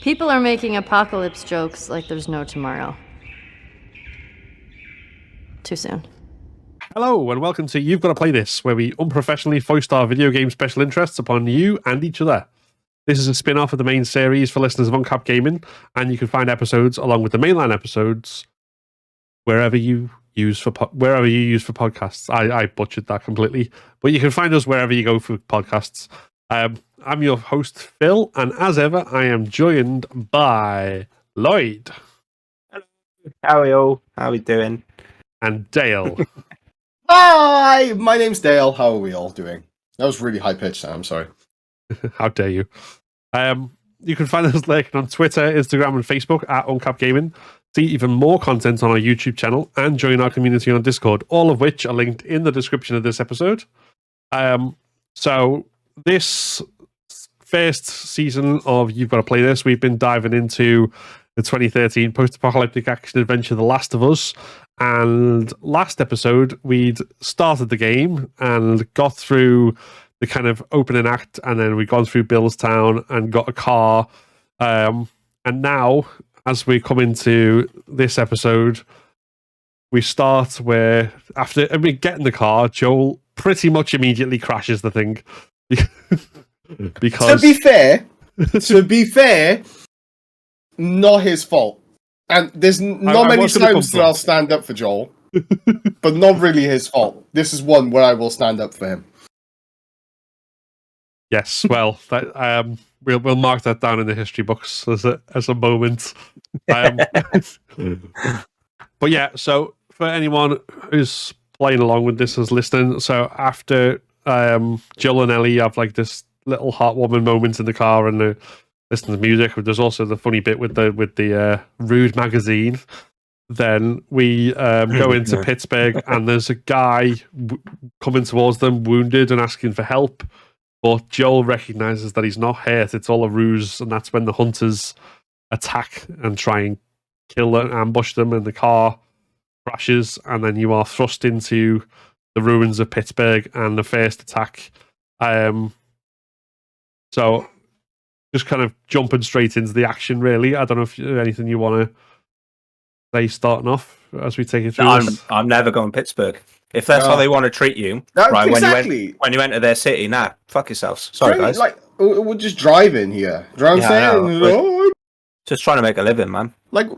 People are making apocalypse jokes like there's no tomorrow. Too soon. Hello, and welcome to You've Got to Play This, where we unprofessionally foist our video game special interests upon you and each other. This is a spin-off of the main series for listeners of UnCapt Gaming, and you can find episodes along with the mainline episodes wherever you use for podcasts. I butchered that completely, but you can find us wherever you go for podcasts. I'm your host, Phil, and as ever, I am joined by Lloyd. Hello. How are you all? How are we doing? And Dale. Hi, my name's Dale. How are we all doing? That was really high-pitched, I'm sorry. How dare you. You can find us lurking on Twitter, Instagram, and Facebook at UnCapt Gaming. See even more content on our YouTube channel and join our community on Discord, all of which are linked in the description of this episode. So this first season of You've Got to Play This, we've been diving into the 2013 post-apocalyptic action adventure The Last of Us. And last episode, we'd started the game and got through the kind of opening act, and then we'd gone through Billstown and got a car. And now, as we come into this episode, we start where, after we get in the car, Joel pretty much immediately crashes the thing. Because to be fair, not his fault. And there's not many times that I'll stand up for Joel, but not really his fault. This is one where I will stand up for him. Yes, well, that, we'll mark that down in the history books as a moment. But yeah, so for anyone who's playing along with this as listening, so after Jill and Ellie have like this little heartwarming moment in the car and they listen to music, there's also the funny bit with the Rude magazine. Then we go into Pittsburgh and there's a guy coming towards them wounded and asking for help. But Joel recognizes that he's not hurt, it's all a ruse, and that's when the hunters attack and try and kill and ambush them, and the car crashes, and then you are thrust into the ruins of Pittsburgh and the first attack. So, just kind of jumping straight into the action, really. I don't know if anything you want to say starting off as we take it through this. I'm never going Pittsburgh. If that's how they want to treat you, Right, exactly. When you enter their city, fuck yourselves. Sorry, guys. Like, we're just driving here. Do you know what I'm saying? Just trying to make a living, man. Like,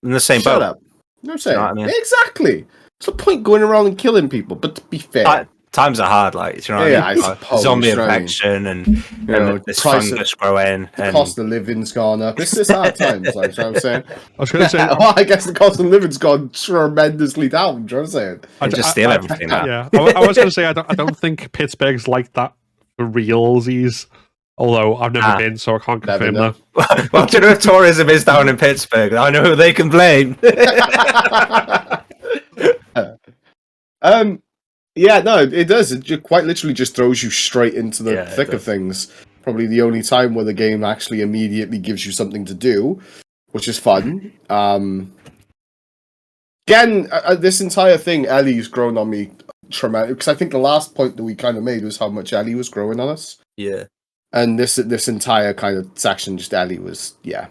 in the same shut boat. up. You know what I'm saying? You know what I mean? Exactly. What's the point going around and killing people? But to be fair, Times are hard, like, you know what I mean? I suppose, zombie infection and this fungus growing. The cost of living's gone up. It's hard times, like, you know what I'm saying? I was going to say... well, I guess the cost of living's gone tremendously down, do you know what I'm saying? I just steal everything now. Yeah, I was going to say, I don't think Pittsburgh's like that for realsies. Although I've never been, so I can't confirm that. Well, do you know if tourism is down in Pittsburgh? I know who they can blame. Yeah, no, it does. It quite literally just throws you straight into the thick of things. Probably the only time where the game actually immediately gives you something to do, which is fun. Again, this entire thing, Ellie's grown on me traumatic, because I think the last point that we kind of made was how much Ellie was growing on us. Yeah. And this entire kind of section, just Ellie was, yeah,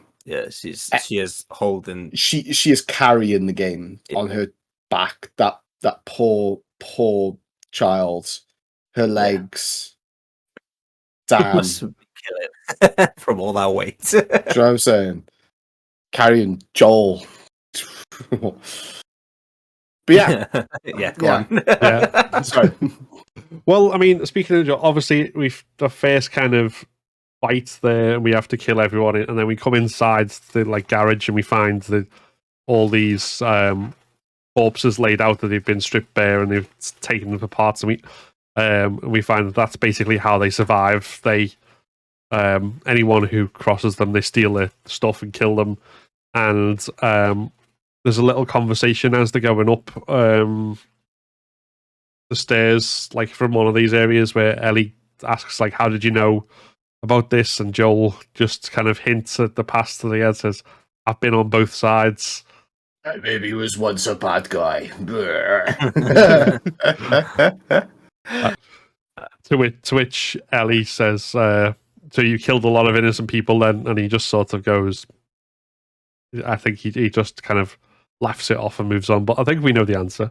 she is holding. She is carrying the game on her back. That poor child. Her legs. Damn. Must be killing from all that weight. Do you know what I'm saying? Carrying Joel. But yeah. Go on. Yeah. Sorry. Well, I mean, speaking of Joel, obviously the first kind of fight there, and we have to kill everyone, and then we come inside the like garage, and we find all these corpses laid out that they've been stripped bare, and they've taken them for parts, and we find that's basically how they survive. They anyone who crosses them, they steal their stuff and kill them, and there's a little conversation as they're going up the stairs, like from one of these areas, where Ellie asks, like, "How did you know about this?" And Joel just kind of hints at the past to the end, says, "I've been on both sides." Maybe he was once a bad guy. To which Ellie says, so you killed a lot of innocent people then, and he just sort of goes. I think he just kind of laughs it off and moves on. But I think we know the answer.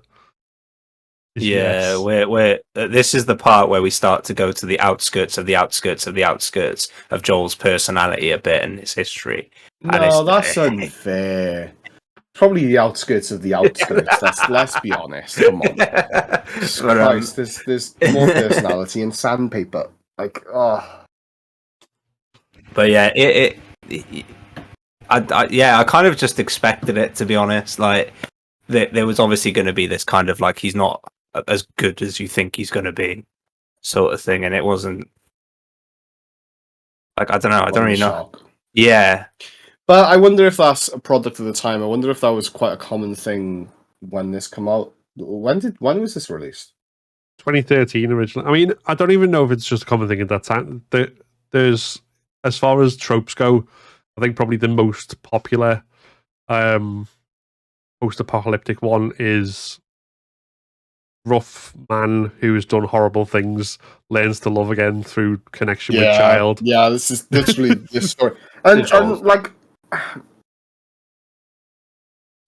Yeah, Yes. we're this is the part where we start to go to the outskirts of the outskirts of the outskirts of Joel's personality a bit and his history. No, that's unfair. Probably the outskirts of the outskirts. Let's be honest. Come on. Christ, there's more personality in sandpaper. Like, oh. But yeah, I kind of just expected it, to be honest. Like, there was obviously going to be this kind of like he's not as good as you think he's going to be, sort of thing, and it wasn't. Like, I don't know. I don't really know. Yeah, but I wonder if that's a product of the time. I wonder if that was quite a common thing when this came out. When was this released? 2013 originally. I mean, I don't even know if it's just a common thing at that time. There's, as far as tropes go, I think probably the most popular, post-apocalyptic one is rough man who has done horrible things learns to love again through connection with child. Yeah, this is literally this story. And like,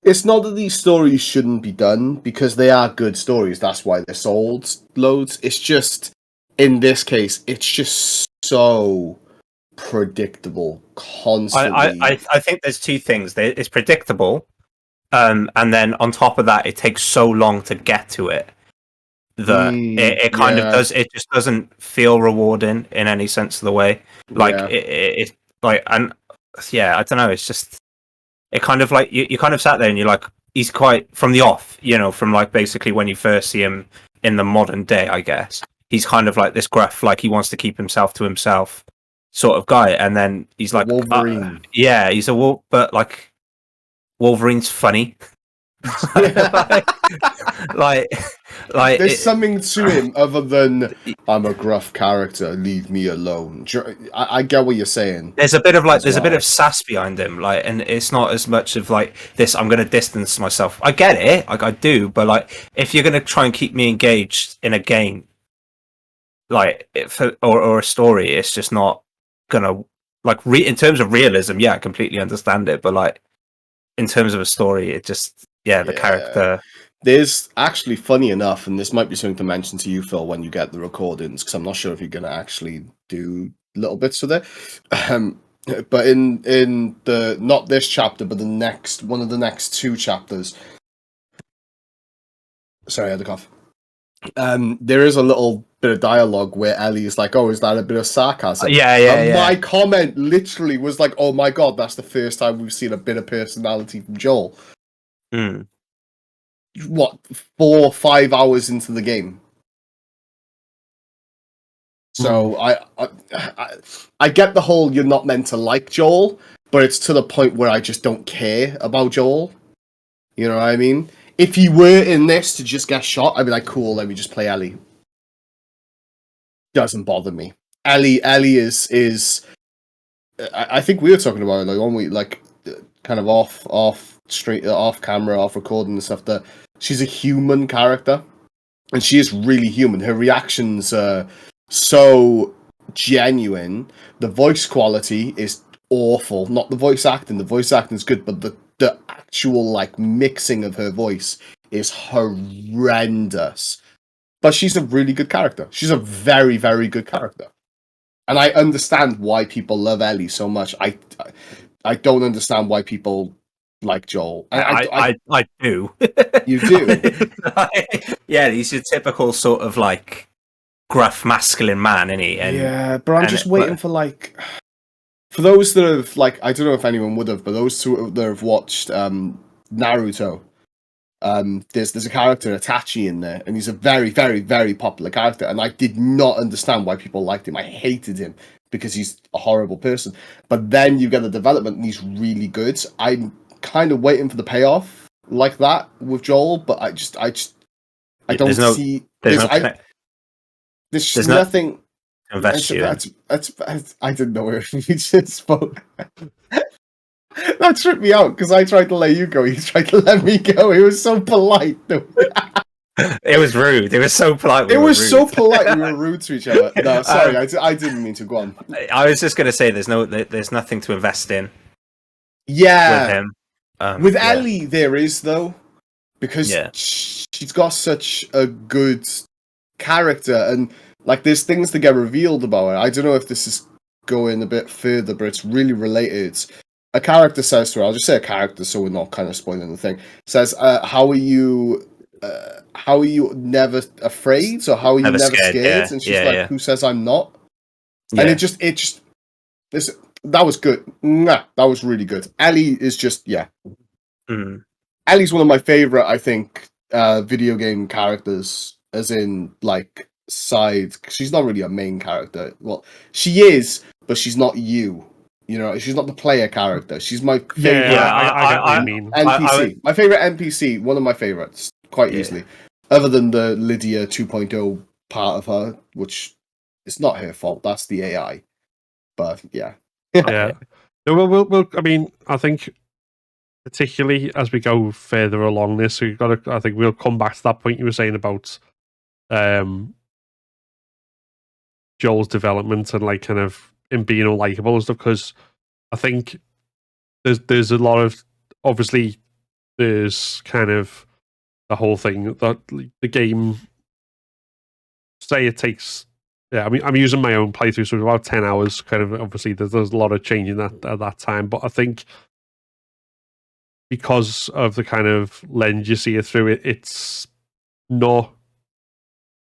it's not that these stories shouldn't be done, because they are good stories. That's why they're sold loads. It's just, in this case, it's just so predictable constantly. I think there's two things. It's predictable, and then on top of that, it takes so long to get to it that it kind of does. It just doesn't feel rewarding in any sense of the way. Like it like, and yeah, I don't know. It's just, it kind of like you kind of sat there and you're like, he's quite from the off, from like basically when you first see him in the modern day, I guess he's kind of like this gruff, like he wants to keep himself to himself sort of guy, and then he's like Wolverine. Yeah, he's a but like Wolverine's funny. like there's something to him other than I'm a gruff character, leave me alone. I get what you're saying. There's a bit of like a bit of sass behind him, like, and it's not as much of like this, I'm going to distance myself. I get it, like I do, but like if you're going to try and keep me engaged in a game, like or a story, it's just not gonna like in terms of realism. Yeah, I completely understand it, but like in terms of a story, it just the character. There's actually, funny enough, and this might be something to mention to you, Phil, when you get the recordings, because I'm not sure if you're going to actually do little bits of it. But in the, not this chapter, but one of the next two chapters. Sorry, I had a cough. There is a little bit of dialogue where Ellie is like, "Oh, is that a bit of sarcasm?" Yeah. My comment literally was like, "Oh my god, that's the first time we've seen a bit of personality from Joel." What, 4 or 5 hours into the game? So I get the whole you're not meant to like Joel, but it's to the point where I just don't care about Joel. You know what I mean? If he were in this to just get shot, I'd be like, cool, let me just play Ellie. Doesn't bother me. Ellie is I think we were talking about it, like, when we, like, kind of off camera, off recording and stuff, that she's a human character, and she is really human. Her reactions are so genuine. The voice quality is awful. Not the voice acting. The voice acting is good, but the actual, like, mixing of her voice is horrendous. But she's a really good character. She's a very, very good character. And I understand why people love Ellie so much. I don't understand why people like Joel. I do. You do? Yeah, he's your typical sort of like gruff masculine man, isn't he? Yeah, but I'm just waiting for, like, for those that have, like, I don't know if anyone would have, but those two that have watched Naruto, there's a character, Itachi, in there, and he's a very, very, very popular character, and I did not understand why people liked him. I hated him because he's a horrible person. But then you get the development, and he's really good. I'm kind of waiting for the payoff like that with Joel, but I don't see. There's nothing. Invest you. I didn't know if we just spoke. That tripped me out because I tried to let you go. You tried to let me go. He was so polite. It was rude. It was so polite. It was so polite. We were rude to each other. No, sorry, I didn't mean to go on. I was just going to say there's nothing to invest in Yeah, with him. with yeah. Ellie, there is though, because she's got such a good character, and like there's things that get revealed about her. I don't know if this is going a bit further, but it's really related. A character says to her, I'll just say a character so we're not kind of spoiling the thing, says, how are you never afraid, or how are you never scared? Yeah. And she's like, who says I'm not? Yeah. And that was good. That was really good. Ellie is just, Ellie's one of my favorite, I think, video game characters, as in like side. She's not really a main character. Well, she is, but she's not you. You know, she's not the player character. She's my favorite. Yeah, I get what you mean. NPC. My favorite NPC. One of my favorites, quite easily. Other than the Lydia 2.0 part of her, which is not her fault. That's the AI. But yeah. Yeah. No, we'll. I mean, I think particularly as we go further along this, we've got to. I think we'll come back to that point you were saying about Joel's development and like kind of him being unlikable and stuff, because I think there's a lot of, obviously there's kind of the whole thing that the game, say it takes, I mean I'm using my own playthrough, so about 10 hours kind of, obviously there's a lot of changing at that time, but I think because of the kind of lens you see it through, it's not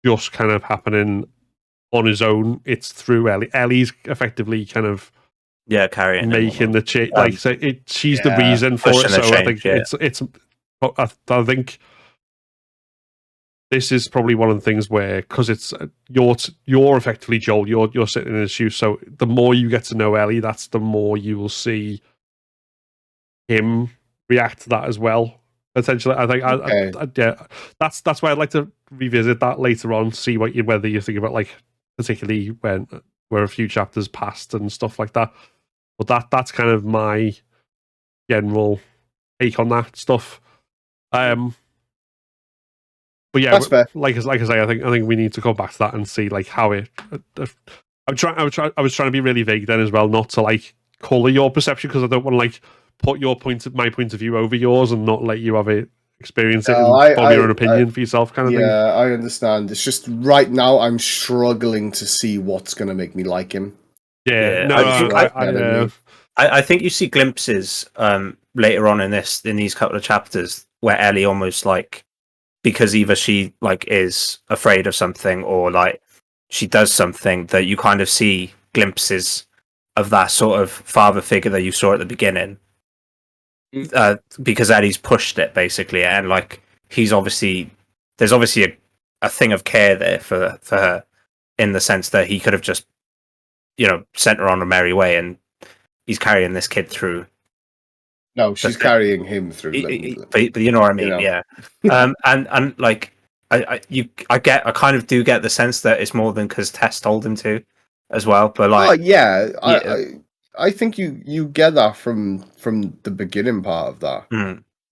just kind of happening on his own, it's through Ellie. Ellie's effectively kind of carrying making the change. Like, so she's the reason for it. So I think it's. I think this is probably one of the things where, because it's you're effectively Joel. You're sitting in his shoes. So the more you get to know Ellie, that's the more you will see him react to that as well. Essentially, I think that's why I'd like to revisit that later on. See whether you think about, like, particularly when we're a few chapters past and stuff like that. But that's kind of my general take on that stuff. But yeah, that's fair. Like I say, I think we need to go back to that and see like how it. I was trying to be really vague then as well, not to like colour your perception, because I don't want to like put my point of view over yours and not let you have it, experience it, and form your own opinion for yourself, kind of thing. Yeah, I understand. It's just right now I'm struggling to see what's going to make me like him. I think you see glimpses later on in these couple of chapters where Ellie almost like, because either she like is afraid of something or like she does something, that you kind of see glimpses of that sort of father figure that you saw at the beginning. Because Ellie's pushed it basically, and like there's obviously a thing of care there for her, in the sense that he could have just, sent her on a merry way, and he's carrying this kid through. No, she's carrying him through. But you know what I mean, yeah. And like I kind of do get the sense that it's more than because Tess told him to, as well. But like, I think you get that from the beginning part of that.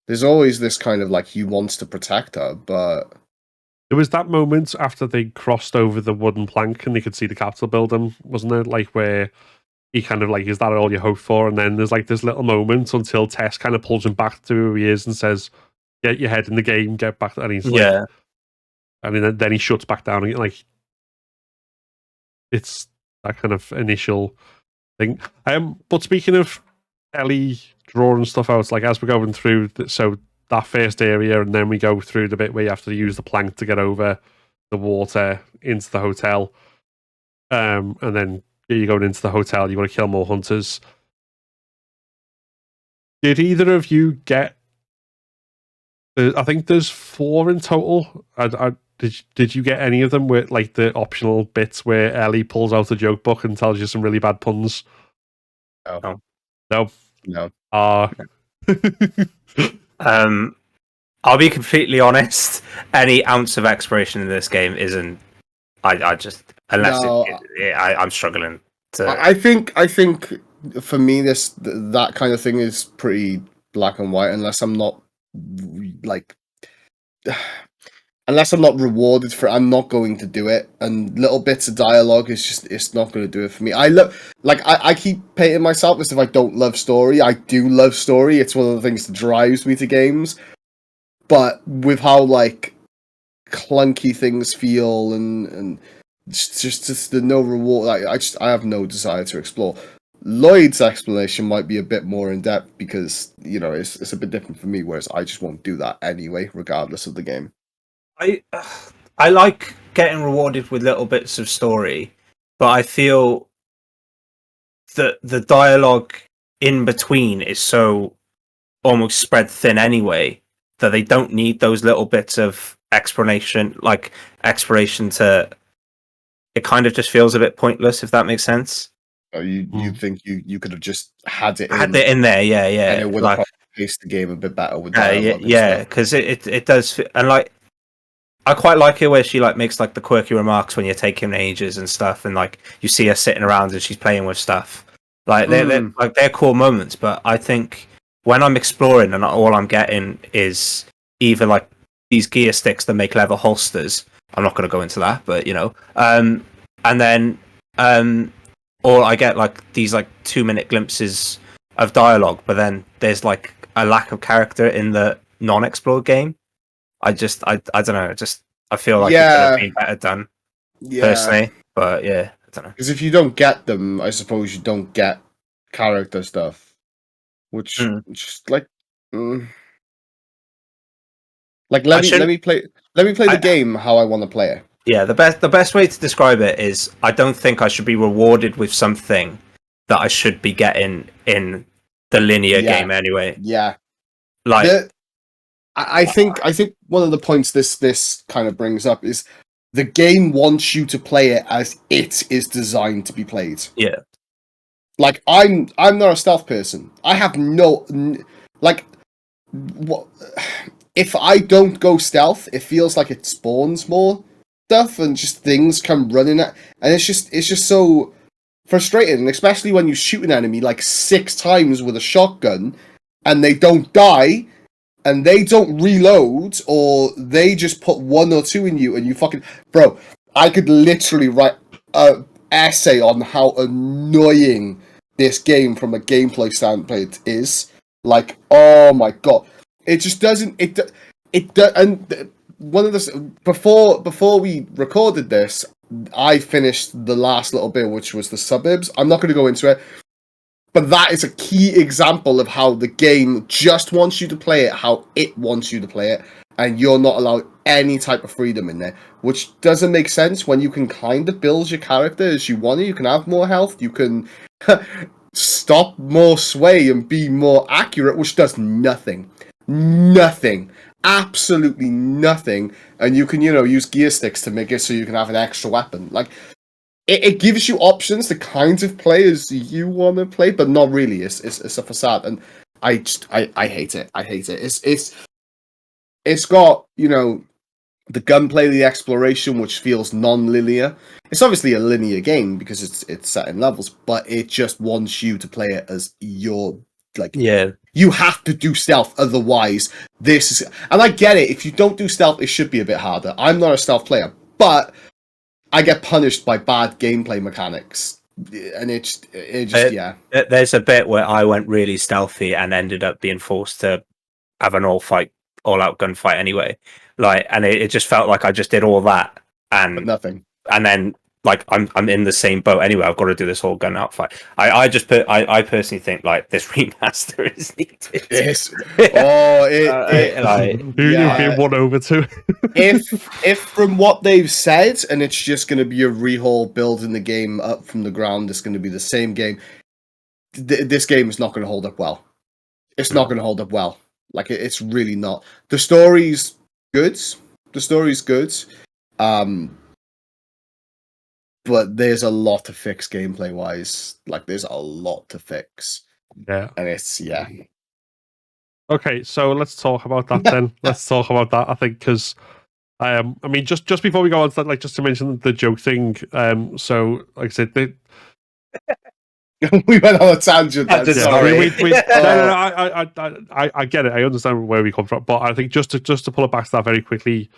There's always this kind of like, he wants to protect her, but there was that moment after they crossed over the wooden plank and they could see the Capitol building, wasn't it? Like where he kind of like, is that all you hope for? And then there's like this little moment until Tess kind of pulls him back to who he is and says, "Get your head in the game, get back." And he's like, and then he shuts back down and like, it's that kind of initial thing. But speaking of Ellie drawing stuff out, like as we're going through, so that first area, and then we go through the bit where you have to use the plank to get over the water into the hotel, and then you're going into the hotel, you want to kill more hunters. Did either of you get? I think there's 4 in total. Did you get any of them with like the optional bits where Ellie pulls out a joke book and tells you some really bad puns? No. I'll be completely honest. Any ounce of exploration in this game isn't. I just, unless I'm struggling to. I think for me that kind of thing is pretty black and white, unless I'm not like. unless I'm not rewarded for it, I'm not going to do it. And little bits of dialogue is just, it's not going to do it for me. I keep painting myself as if I don't love story. I do love story. It's one of the things that drives me to games. But with how like clunky things feel and just the no reward, I have no desire to explore. Lloyd's explanation might be a bit more in depth because, you know, it's a bit different for me, whereas I just won't do that anyway, regardless of the game. I like getting rewarded with little bits of story, but I feel that the dialogue in between is so almost spread thin anyway that they don't need those little bits of explanation, like exploration to. It kind of just feels a bit pointless, if that makes sense. You think you could have just had it in there, yeah, and it would have paced the game a bit better with dialogue. Yeah, because it does, and like I quite like it where she like makes like the quirky remarks when you're taking ages and stuff, and like you see her sitting around and she's playing with stuff. Like they're cool moments, but I think when I'm exploring and all I'm getting is either like these gear sticks that make leather holsters. I'm not going to go into that, but you know, and then or I get like these like 2-minute glimpses of dialogue, but then there's like a lack of character in the non-explored game. I don't know. I feel like it could have been better done personally, but yeah, I don't know. Because if you don't get them, I suppose you don't get character stuff, which just like, like let me play the game how I want to play it. Yeah, the best way to describe it is I don't think I should be rewarded with something that I should be getting in the linear game anyway. Yeah, like I think one of the points this kind of brings up is the game wants you to play it as it is designed to be played. Yeah, like I'm not a stealth person. I have no like what. If I don't go stealth, it feels like it spawns more stuff and just things come running at, and it's just so frustrating, especially when you shoot an enemy like 6 times with a shotgun and they don't die and they don't reload or they just put 1 or 2 in you and you fucking bro. I could literally write a essay on how annoying this game from a gameplay standpoint is. Like, oh my god. It just doesn't. And one of the before we recorded this, I finished the last little bit, which was the Suburbs. I'm not going to go into it, but that is a key example of how the game just wants you to play it how it wants you to play it, and you're not allowed any type of freedom in there, which doesn't make sense when you can kind of build your character as you want to. You can have more health. You can stop more sway and be more accurate, which does nothing. Absolutely nothing. And you can, use gear sticks to make it so you can have an extra weapon. Like, it gives you options, the kinds of players you want to play, but not really. It's a facade, and I hate it. I hate it. It's got, the gunplay, the exploration, which feels non-linear. It's obviously a linear game because it's set in levels, but it just wants you to play it as your you have to do stealth, otherwise this is. And I get it. If you don't do stealth, it should be a bit harder. I'm not a stealth player, but I get punished by bad gameplay mechanics, and it just. There's a bit where I went really stealthy and ended up being forced to have an all-out gunfight anyway. And it just felt like I just did all that and but nothing, and then. Like I'm in the same boat anyway. I've got to do this whole gun out fight. I personally think like this remaster is needed. Yes. You've been won over too. if from what they've said, and it's just going to be a rehaul building the game up from the ground, it's going to be the same game. This game is not going to hold up well. It's not going to hold up well. Like it's really not. The story's good. But there's a lot to fix gameplay wise. Like there's a lot to fix. Yeah. And it's Okay, so let's talk about that then. Let's talk about that. I think because I mean just before we go on to that, like just to mention the joke thing. So like I said, we went on a tangent. I get it. I understand where we come from, but I think just to pull it back to that very quickly.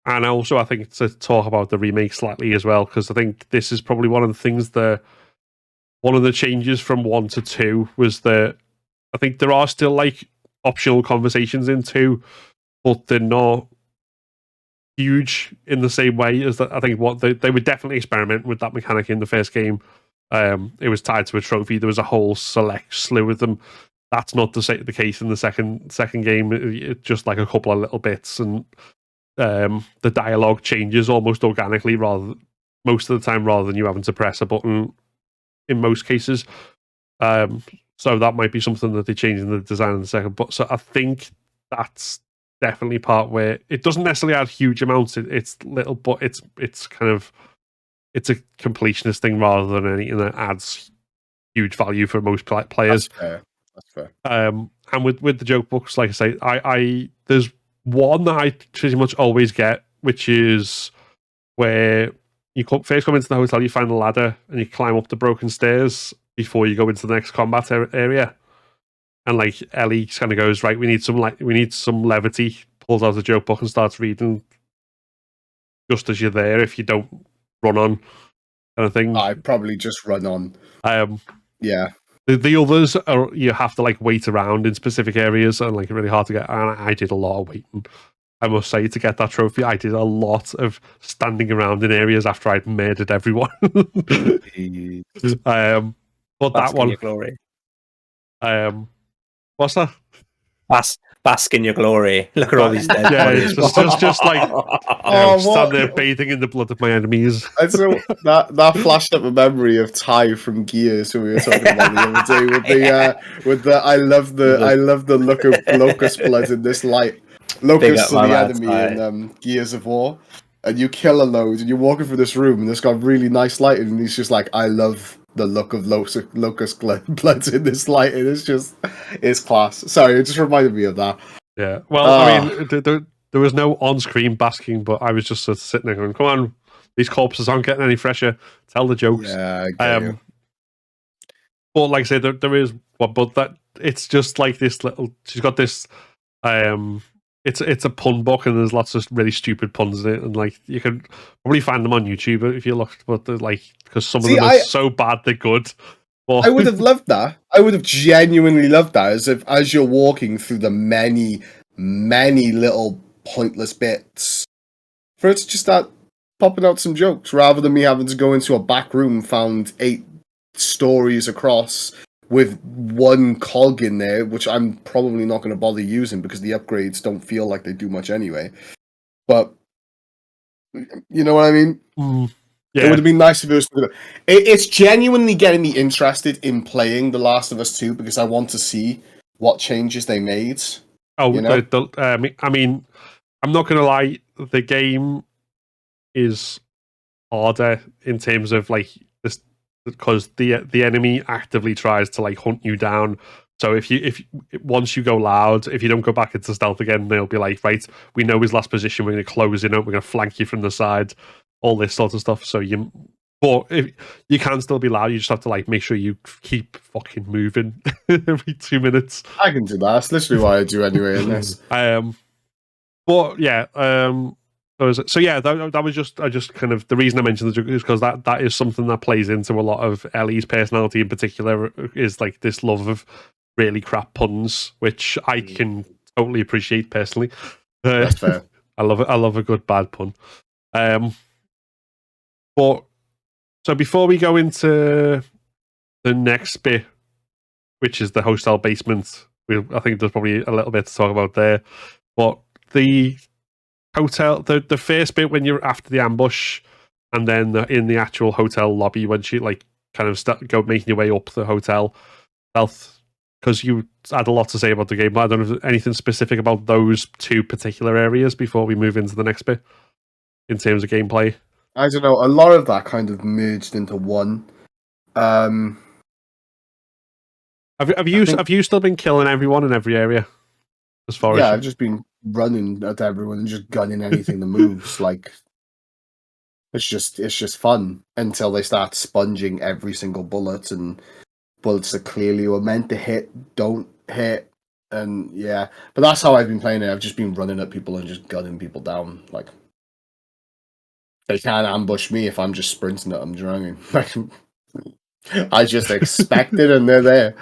And also, I think to talk about the remake slightly as well, because I think this is probably one of the things that one of the changes from 1 to 2 was that I think there are still like optional conversations in 2, but they're not huge in the same way as that. I think what they would definitely experiment with that mechanic in the first game. It was tied to a trophy. There was a whole select slew of them. That's not the case in the second game. It's just like a couple of little bits, and the dialogue changes almost organically most of the time, rather than you having to press a button in most cases. So that might be something that they change in the design in the second. But so I think that's definitely part where it doesn't necessarily add huge amounts. It's little, but it's kind of it's a completionist thing rather than anything that adds huge value for most players. That's fair. And with the joke books, like I say, I there's one that I pretty much always get, which is where you first come into the hotel, you find the ladder, and you climb up the broken stairs before you go into the next combat area. And like Ellie kind of goes, right, we need some levity. Pulls out a joke book and starts reading just as you're there. If you don't run on, kind of thing. I probably just run on. Yeah. The others are you have to like wait around in specific areas and like really hard to get. And I did a lot of waiting. I must say, to get that trophy, I did a lot of standing around in areas after I'd murdered everyone. But that one, your glory. What's that? Bask in your glory. Look at all these dead bodies. It's just like stand there bathing in the blood of my enemies. And so that flashed up a memory of Ty from Gears, who we were talking about the other day, with the I love the look of locust blood in this light. Locusts are the enemy in Gears of War, and you kill a load, and you're walking through this room, and it's got really nice lighting, and he's just like, I love the look of locust blood in this light, and it's class. Sorry, it just reminded me of that. Yeah, well, I mean, there was no on-screen basking, but I was just sort of sitting there going, come on, these corpses aren't getting any fresher, tell the jokes. Yeah, I get you. But like I said, there is one, but that it's just like this little, she's got this, it's a pun book, and there's lots of really stupid puns in it, and like you can probably find them on YouTube if you look, but they're like, because some of them are so bad they're good. But... I would have loved that. I would have genuinely loved that, as you're walking through the many little pointless bits, for it to just start popping out some jokes, rather than me having to go into a back room, found 8 stories across with one cog in there, which I'm probably not going to bother using because the upgrades don't feel like they do much anyway. But you know what I mean? Yeah. It would have been nice if it was. It's genuinely getting me interested in playing The Last of Us 2 because I want to see what changes they made. Oh, you know? I mean, I'm not going to lie. The game is harder in terms of like this, because the enemy actively tries to like hunt you down. So if once you go loud, if you don't go back into stealth again, they'll be like, right, we know his last position, we're going to close in, we're going to flank you from the side, all this sort of stuff. So but if you can still be loud, you just have to like make sure you keep fucking moving every 2 minutes. I can do that. That's literally what I do anyway in this. But yeah, so yeah, that was just kind of the reason I mentioned the joke is because that is something that plays into a lot of Ellie's personality in particular, is like this love of really crap puns, which I can totally appreciate personally. That's fair. I love a good bad pun. But so before we go into the next bit, which is the hotel basement, I think there's probably a little bit to talk about there. But the hotel, the first bit when you're after the ambush, and then in the actual hotel lobby when she like kind of go making your way up the hotel health, because you had a lot to say about the game, but I don't know if there's anything specific about those 2 particular areas before we move into the next bit in terms of gameplay. I don't know. A lot of that kind of merged into one. Have you still been killing everyone in every area? As far as I've just been running at everyone and just gunning anything that moves. Like it's just fun until they start sponging every single bullet, and bullets that clearly were meant to hit don't hit. And yeah, but that's how I've been playing it. I've just been running at people and just gunning people down. Like They can't ambush me if I'm just sprinting at them drowning. I just expect it, and they're there.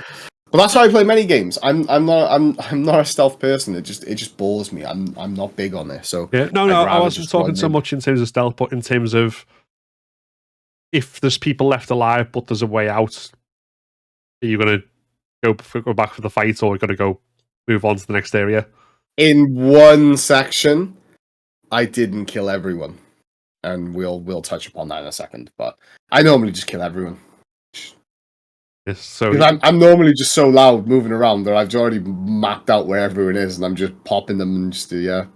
But that's how I play many games. I'm not a stealth person. It just bores me. I'm not big on this. So yeah, no, I wasn't talking so much in terms of stealth, but in terms of if there's people left alive, but there's a way out. Are you gonna go back for the fight, or are you gonna go move on to the next area? In one section, I didn't kill everyone, and we'll touch upon that in a second. But I normally just kill everyone. Yes, so I'm normally just so loud moving around that I've already mapped out where everyone is, and I'm just popping them and just yeah.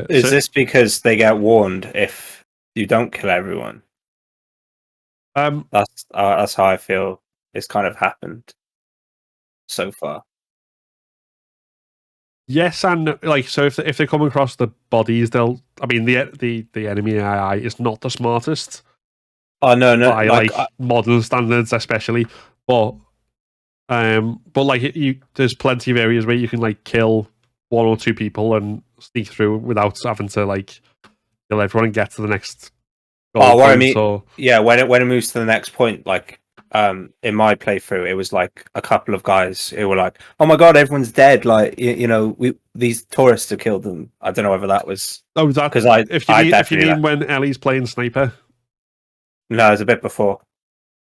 Is this because they get warned if you don't kill everyone? That's how I feel it's kind of happened so far. Yes, and like so, if they come across the bodies, they'll. I mean, the enemy AI is not the smartest. Oh no, by like modern standards, especially. But like there's plenty of areas where you can like kill one or two people and sneak through without having to like kill everyone and get to the next. I mean, when it moves to the next point, like in my playthrough, it was like a couple of guys who were like, "Oh my god, everyone's dead!" Like these tourists have killed them. I don't know whether that was that because if you mean when Ellie's playing sniper. No, it's a bit before.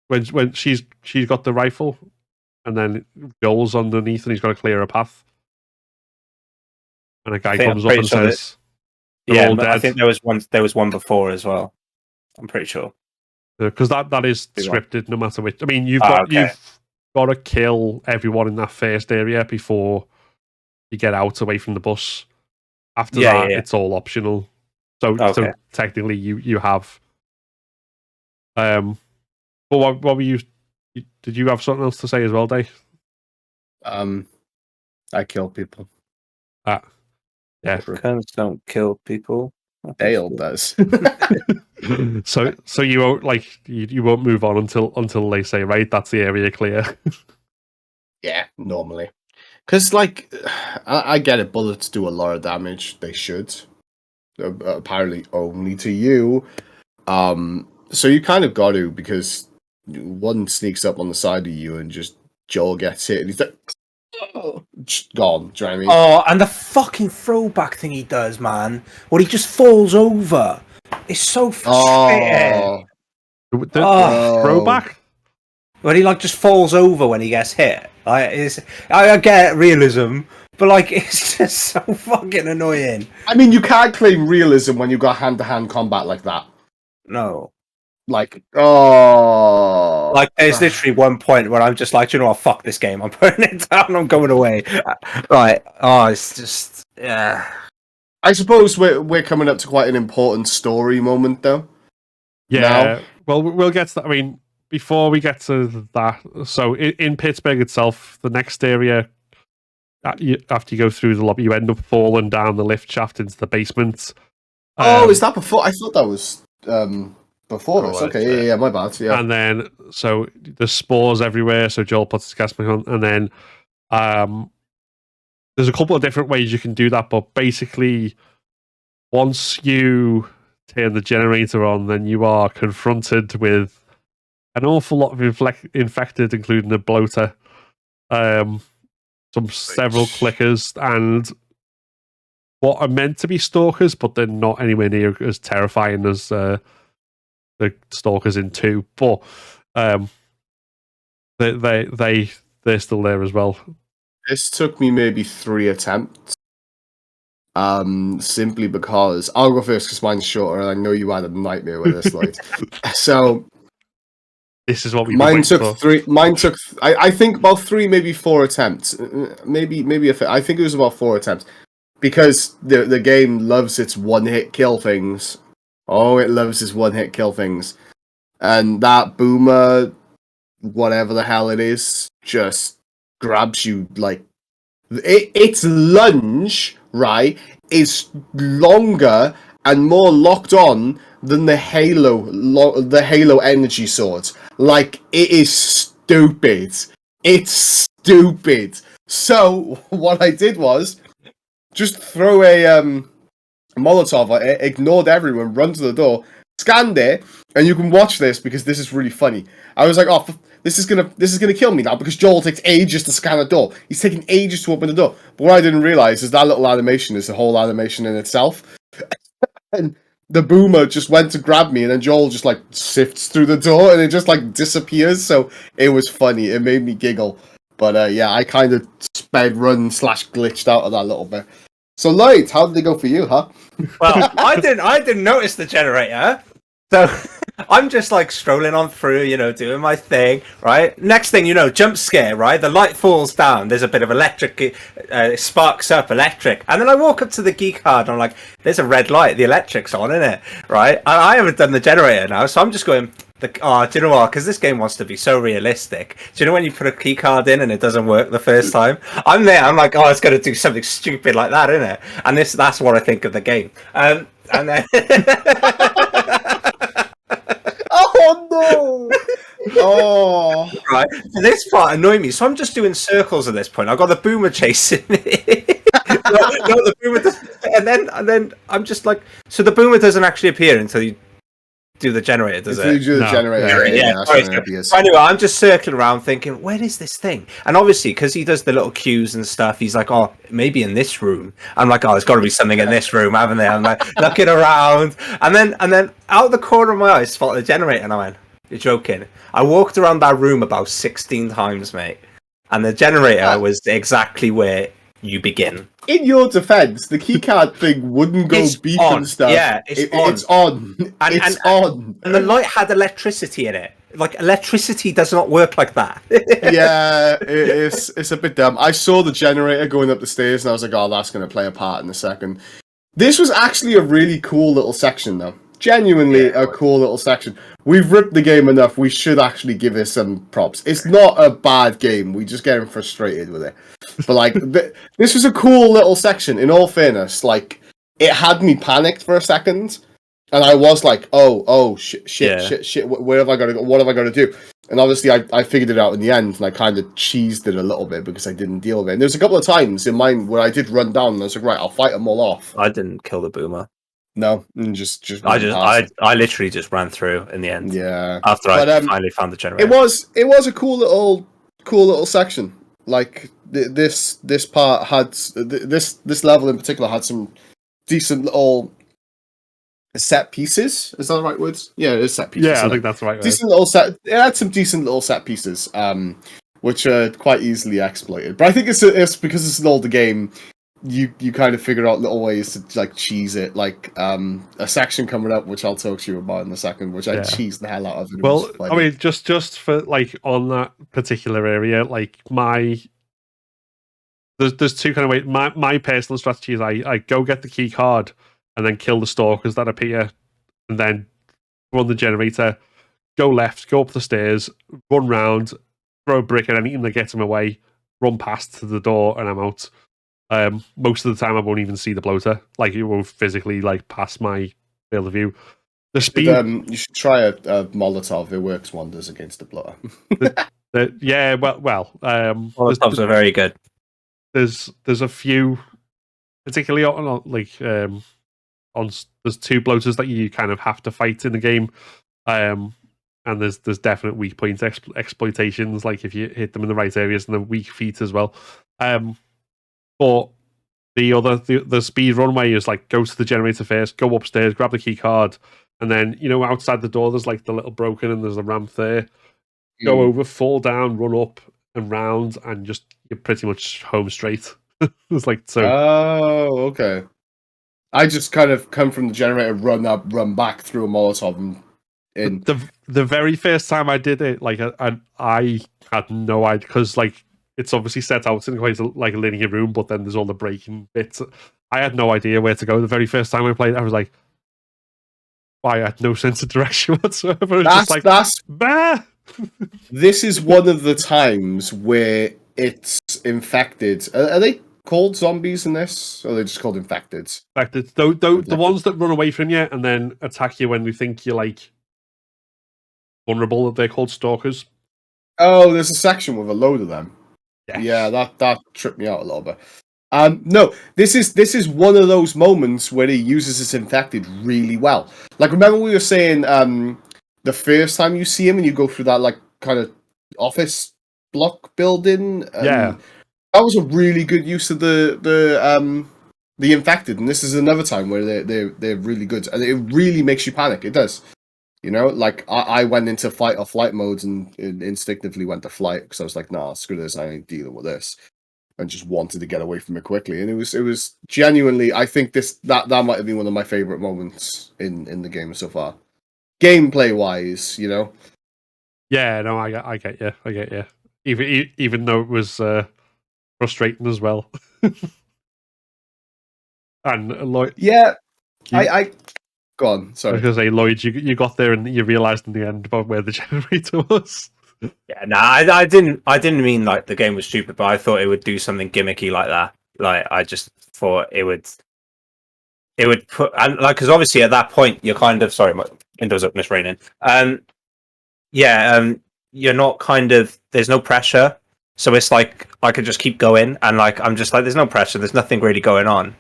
When she's got the rifle, and then Joel's underneath, and he's got to clear a path, and a guy comes up and says, "Yeah, but I think there was one before as well. I'm pretty sure because that is scripted, no matter which. I mean, you've got to kill everyone in that first area before you get out away from the bus. After that, it's all optional. So technically, you have. But what were you? Did you have something else to say as well, Dave? I kill people. Yeah. Africans don't kill people. Dale does. so you won't you won't move on until they say right. That's the area clear. Yeah, normally, because like I get it. Bullets do a lot of damage. They should. Apparently, only to you. So you kind of got to, because one sneaks up on the side of you and just Joel gets hit and he's like, oh, gone. Do you know what I mean? Oh, and the fucking throwback thing he does, man, where he just falls over. It's so frustrating. Throwback? When he just falls over when he gets hit. I get realism, but it's just so fucking annoying. I mean, you can't claim realism when you got hand-to-hand combat like that. No. There's literally one point where I'm just like, you know what, fuck this game. I'm putting it down, I'm going away. Right. Oh, it's just, yeah. I suppose we're coming up to quite an important story moment, though. Yeah. Now. Well, we'll get to that. I mean, before we get to that, so in Pittsburgh itself, the next area, after you go through the lobby, you end up falling down the lift shaft into the basement. Is that before? I thought that was... Before this, okay, yeah, my bad. Yeah, and then so there's spores everywhere. So Joel puts his gas mask on, and then there's a couple of different ways you can do that. But basically, once you turn the generator on, then you are confronted with an awful lot of infected, including a bloater, several clickers, and what are meant to be stalkers, but they're not anywhere near as terrifying as the stalkers in 2, but they're still there as well. This took me maybe 3 attempts, simply because I'll go first because mine's shorter, and I know you had a nightmare with this, Lloyd. So this is what we. Mine took 3. Mine took I think about 3, maybe 4 attempts. Maybe I think it was about 4 attempts, because the game loves its one-hit kill things. Oh, it loves its one-hit kill things. And that boomer, whatever the hell it is, just grabs you its lunge, right, is longer and more locked on than the Halo energy swords. It is stupid. It's stupid. So what I did was just throw a Molotov. I ignored everyone, run to the door, scanned it, and you can watch this because this is really funny. I was like, oh, this is gonna kill me now because Joel takes ages to scan a door. He's taking ages to open the door. But what I didn't realize is that little animation is the whole animation in itself. And the boomer just went to grab me, and then Joel just like sifts through the door, and it just like disappears. So it was funny. It made me giggle. But yeah, I kind of sped run / glitched out of that a little bit. So Lloyd, how did they go for you, huh? Well, I didn't notice the generator. So I'm just like strolling on through, doing my thing, right? Next thing you know, jump scare, right? The light falls down. There's a bit of electric, sparks up electric. And then I walk up to the key card and I'm like, there's a red light. The electric's on, isn't it? Right? And I haven't done the generator now. So I'm just going, do you know what? Because this game wants to be so realistic. Do you know when you put a key card in and it doesn't work the first time? I'm there. I'm like, it's going to do something stupid like that, isn't it? And that's what I think of the game. And then... Oh no! Oh, right. So this part annoyed me, so I'm just doing circles at this point. I've got the boomer chasing me. The boomer and then I'm just like, so the boomer doesn't actually appear until you do the generator, does it? You do the generator. Yeah. So anyway, I'm just circling around thinking, where is this thing? And obviously, because he does the little cues and stuff, he's like, maybe in this room. I'm like, there's got to be something in this room, haven't there? I'm like looking around, and then out the corner of my eye, I spot the generator, and I went, you're joking. I walked around that room about 16 times, mate, and the generator was exactly where you begin. In your defense, the keycard thing wouldn't go beep and stuff. Yeah, it's on. It's on. And the light had electricity in it. Like, electricity does not work like that. Yeah, it's a bit dumb. I saw the generator going up the stairs, and I was like, that's going to play a part in a second. This was actually a really cool little section, though. Genuinely a cool little section. We've ripped the game enough. We should actually give it some props. It's not a bad game. We just get frustrated with it. But like, this was a cool little section. In all fairness, like, it had me panicked for a second, and I was like, shit. Where have I got to go? What have I got to do? And obviously, I figured it out in the end, and I kind of cheesed it a little bit because I didn't deal with it. And there's a couple of times in mine where I did run down, and I was like, right, I'll fight them all off. I didn't kill the boomer. No, just I literally just ran through in the end. Yeah. After I finally found the generator. It was a cool little section. Like this part had this level in particular had some decent little set pieces. Is that the right words? Yeah, it is set pieces. Yeah, I think that's the right word. Decent little set. It had some decent little set pieces, which are quite easily exploited. But I think it's because it's an older game. You kind of figure out little ways to like cheese it, like a section coming up, which I'll talk to you about in a second, which I cheesed the hell out of. Well, I mean, just for like on that particular area, like there's two kind of ways. My personal strategy is I go get the key card and then kill the stalkers that appear, and then run the generator, go left, go up the stairs, run round, throw a brick at anything that gets him away, run past to the door, and I'm out. Most of the time, I won't even see the bloater. Like, it will physically like pass my field of view. The speed. You should try a Molotov. It works wonders against the bloater. Yeah, well. Molotovs are very good. There's a few, particularly on there's two bloaters that you kind of have to fight in the game. And there's definite weak point exploitations, like if you hit them in the right areas, and the weak feet as well. But the speed runway is like go to the generator first, go upstairs, grab the key card, and then outside the door there's like the little broken and there's a ramp there. Go over, fall down, run up and round, and you're pretty much home straight. It's like so. Oh, okay. I just kind of come from the generator, run up, run back through a Molotov and in. The very first time I did it, like I had no idea, because like it's obviously set out in quite like a linear room, but then there's all the breaking bits. I had no idea where to go. The very first time I played, I was like, I had no sense of direction whatsoever. That's bah! This is one of the times where it's infected. Are they called zombies in this? Or are they just called infected? Infected. The ones that run away from you and then attack you when they think you're like vulnerable, they're called stalkers. Oh, there's a section with a load of them. Yes. Yeah, that tripped me out a little bit. No, this is one of those moments where he uses his infected really well. Like, remember we were saying the first time you see him and you go through that like kind of office block building. Yeah. That was a really good use of the infected, and this is another time where they're really good, and it really makes you panic. It does. You know, like I went into fight or flight modes and instinctively went to flight because I was like, nah, screw this, I ain't dealing with this, and just wanted to get away from it quickly. And it was genuinely, I think that might have been one of my favorite moments in the game so far, gameplay wise. You know. Yeah, no, I get you. I get you. Even though it was frustrating as well. And Lloyd, Yeah, I go on. Sorry. I was going to say, Lloyd, you got there and you realised in the end about where the generator was. Yeah, no, I didn't mean like the game was stupid, but I thought it would do something gimmicky like that. Like I just thought it would put, and like, because obviously at that point you're kind of, sorry, my windows up, Miss Raining. You're not kind of, there's no pressure, so it's like I could just keep going, and like I'm just like, there's no pressure, there's nothing really going on,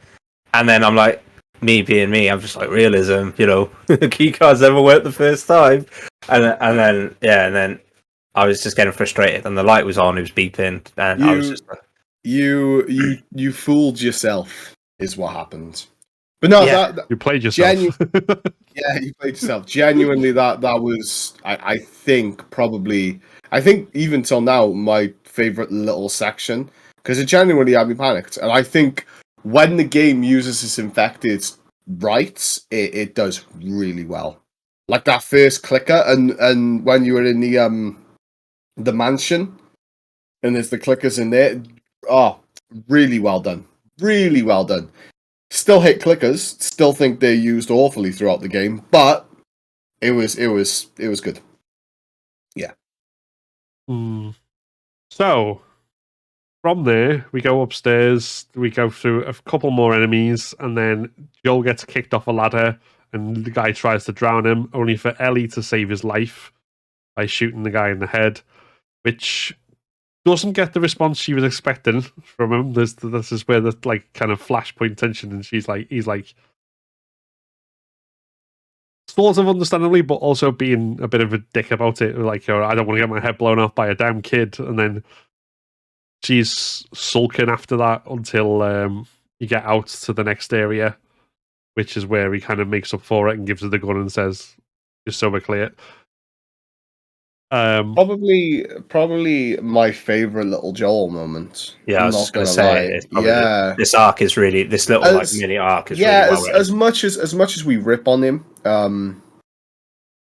and then I'm like, me being me, I'm just like, realism, you know, the key cards never worked the first time, and then I was just getting frustrated, and the light was on, it was beeping, and I was just like, you fooled yourself is what happened. But no, Yeah. You played yourself. Yeah, you played yourself. Genuinely, that was, I think, probably, I think even till now, my favorite little section, because it genuinely had me panicked. And I think when the game uses its infected rights, it does really well. Like that first clicker, and when you were in the mansion, and there's the clickers in there. Oh, really well done. Really well done. Still hit clickers. Still think they're used awfully throughout the game, but it was good. Yeah. So from there, we go upstairs. We go through a couple more enemies, and then Joel gets kicked off a ladder, and the guy tries to drown him, only for Ellie to save his life by shooting the guy in the head, which doesn't get the response she was expecting from him. This is where the like kind of flashpoint tension, and he's like sort of understandably, but also being a bit of a dick about it. Like, oh, I don't want to get my head blown off by a damn kid, and then she's sulking after that until you get out to the next area, which is where he kind of makes up for it and gives her the gun and says, "Just so we're clear." Probably my favorite little Joel moment. yeah, I was just gonna say, it's probably this arc is really, this little like mini arc is really well written. as much as we rip on him,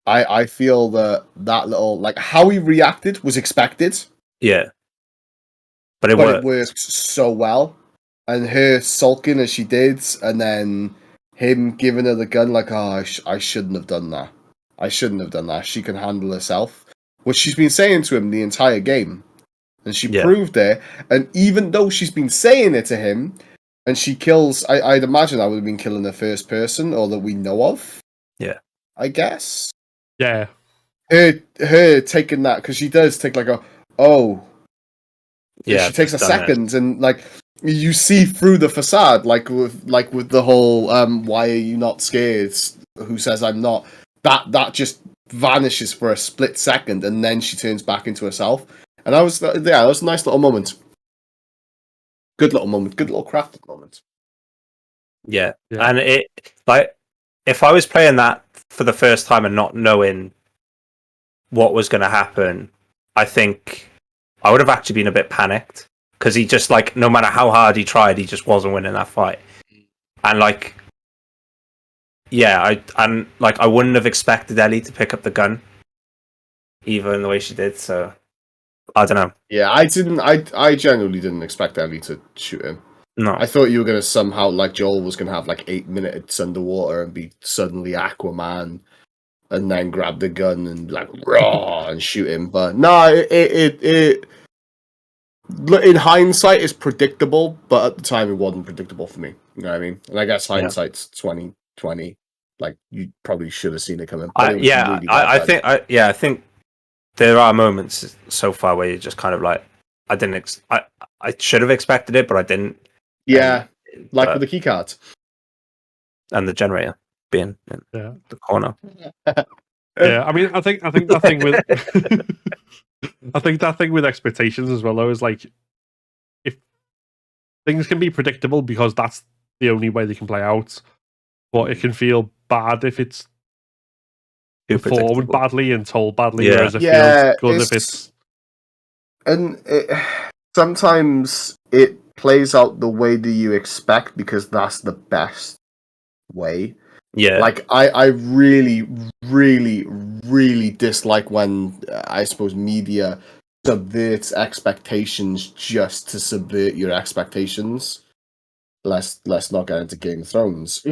I feel that little, like, how he reacted was expected. Yeah, but it worked so well, and her sulking as she did, and then him giving her the gun, like, oh, I shouldn't have done that. I shouldn't have done that. She can handle herself. Which she's been saying to him the entire game. And she proved it. And even though she's been saying it to him, and she kills, I'd imagine I would have been killing the first person, or that we know of. Yeah. I guess. Yeah. Her taking that, because she does take like she takes a second, and like, you see through the facade, like with the whole, why are you not scared? Who says I'm not? That just vanishes for a split second, and then she turns back into herself. And that was a nice little moment. Good little moment. Good little crafted moment. Yeah. And it, like, if I was playing that for the first time and not knowing what was going to happen, I think I would have actually been a bit panicked, because he just, like, no matter how hard he tried, he just wasn't winning that fight. And like, I wouldn't have expected Ellie to pick up the gun, even the way she did. So I don't know. Yeah, I didn't. I genuinely didn't expect Ellie to shoot him. No, I thought you were going to somehow, like, Joel was going to have like 8 minutes underwater and be suddenly Aquaman, and then grab the gun and like raw and shoot him. But no, it in hindsight is predictable, but at the time it wasn't predictable for me. You know what I mean? And I guess hindsight's 2020. Like, you probably should have seen it coming. I think there are moments so far where you're just kind of like, I should have expected it, but I didn't. Yeah, like with the key cards. And the generator being in the corner. Yeah, I mean, I think that thing with I think that thing with expectations as well, though, is like if things can be predictable because that's the only way they can play out, but it can feel bad if it's performed badly and told badly, whereas it feels good if it's. And sometimes it plays out the way that you expect because that's the best way. Yeah. Like, I really, really, really dislike when, I suppose, media subverts expectations just to subvert your expectations. Let's not get into Game of Thrones.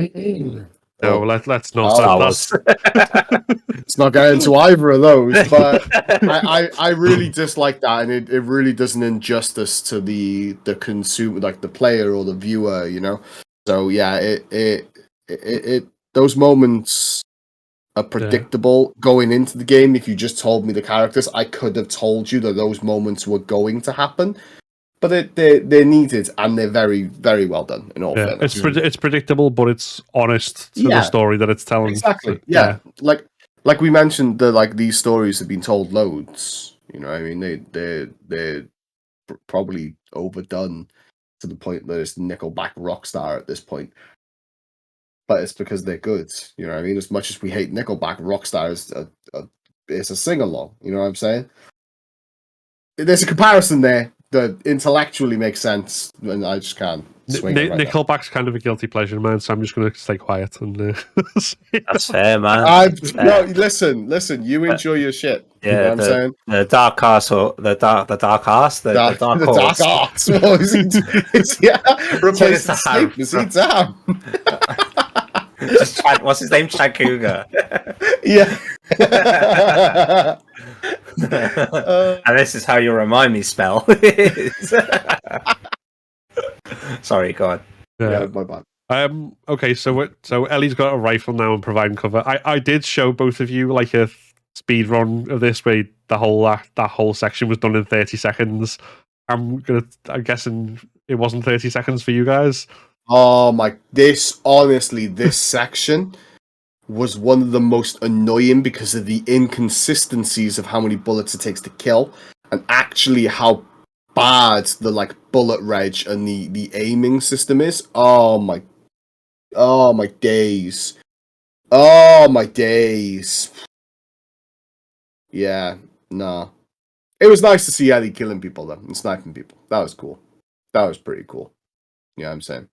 No, let's not. Let's not get into either of those. But I really dislike that, and it really does an injustice to the consumer, like the player or the viewer, you know. So yeah, it those moments are predictable going into the game. If you just told me the characters, I could have told you that those moments were going to happen. But they're needed, and they're very, very well done, in all fairness. It's predictable, but it's honest to the story that it's telling. Exactly, yeah. Like we mentioned, these stories have been told loads. You know, I mean, they're probably overdone to the point that it's Nickelback Rockstar at this point. But it's because they're good. You know what I mean? As much as we hate Nickelback, Rockstar is it's a sing-along. You know what I'm saying? There's a comparison there that intellectually makes sense, and I just can't swing it right Nickelback's kind of a guilty pleasure, man, so I'm just going to stay quiet. And That's fair, man. No, listen, you enjoy your shit. Yeah, you know what I'm saying? The dark castle, the dark arts, the dark arts. Well, replace the sleep. Is he down? Just what's his name? Chad Cougar. Yeah. And this is how you remind me spell. Sorry, go on. Yeah, my bad. Okay, so Ellie's got a rifle now and providing cover. I did show both of you like a speed run of this where that whole section was done in 30 seconds. I'm guessing it wasn't 30 seconds for you guys. Oh my! This section was one of the most annoying because of the inconsistencies of how many bullets it takes to kill, and actually how bad the bullet reg and the aiming system is. Oh my days! Oh my days! Yeah, no. It was nice to see Ellie killing people though and sniping people. That was cool. That was pretty cool. You know what I'm saying?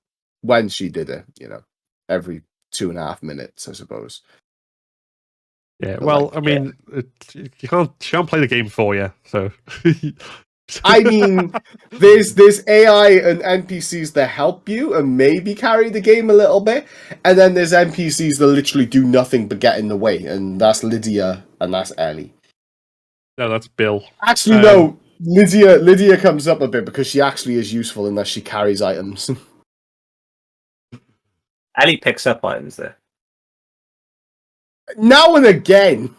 When she did it, you know, every 2.5 minutes, I suppose. Yeah, well, I mean, she can't play the game for you, so. I mean, there's AI and NPCs that help you and maybe carry the game a little bit, and then there's NPCs that literally do nothing but get in the way, and that's Lydia and that's Ellie. No, that's Bill. Actually, no. Lydia comes up a bit because she actually is useful in that she carries items. Ellie picks up items there. Now and again.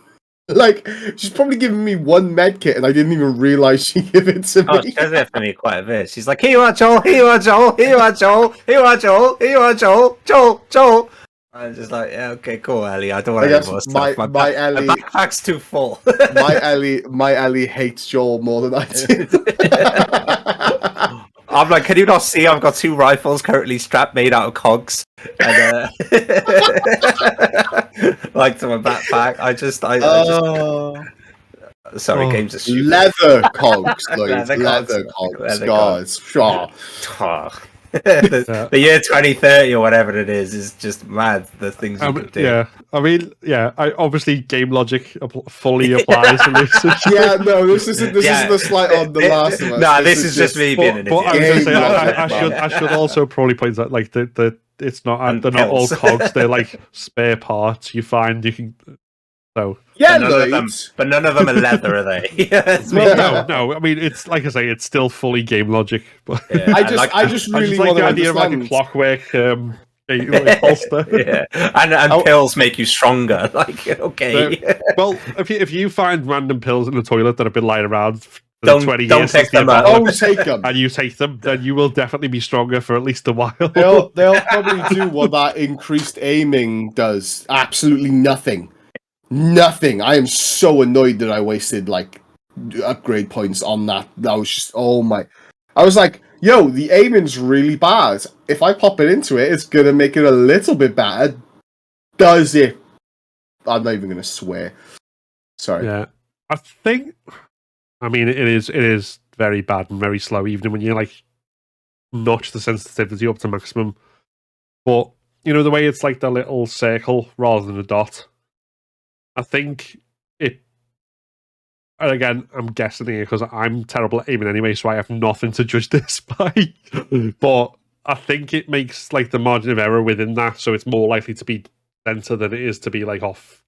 Like, she's probably given me one med kit and I didn't even realise she gave it to me. Oh, she does it for me quite a bit. She's like, here you are, Joel, here you are, Joel, here you are, Joel, here you are, Joel, here you are, Joel, Joel. I'm just like, yeah, okay, cool, Ellie. I don't want any more stuff. My Ellie, backpack's too full. my Ellie hates Joel more than I do. I'm like, can you not see I've got 2 rifles currently strapped made out of cogs? And, like to my backpack. Sorry, games are stupid. Leather cogs, Lloyd. Leather cogs. God. The year 2030 or whatever it is just mad. The things you could do. Yeah, I mean, obviously game logic fully applies to this. Yeah, no, this isn't a slight on The Last of Us. No, this is just me being an idiot. I was going to say, I should also probably point out like it's not they're not all cogs. They're like spare parts you find. You can. So yeah, but none of them are leather, are they? No. I mean, it's like I say, it's still fully game logic. But I just really like want the to idea of like a clockwork holster. Yeah, and pills make you stronger. Like, okay. Well, if you find random pills in the toilet that have been lying around for the 20 don't years pick since the them up. apocalypse, Don't take them. and you take them, then you will definitely be stronger for at least a while. They'll probably do what that increased aiming does. Absolutely nothing. Nothing. I am so annoyed that I wasted like upgrade points on that. That was just I was like, yo, the aiming's really bad. If I pop it into it, it's gonna make it a little bit better. Does it? I'm not even gonna swear. Sorry. Yeah, I think. I mean, it is very bad and very slow, even when you like notch the sensitivity up to maximum. But you know the way it's like the little circle rather than a dot. I think it. And again, I'm guessing here because I'm terrible at aiming anyway, so I have nothing to judge this by. But I think it makes like the margin of error within that, so it's more likely to be center than it is to be like off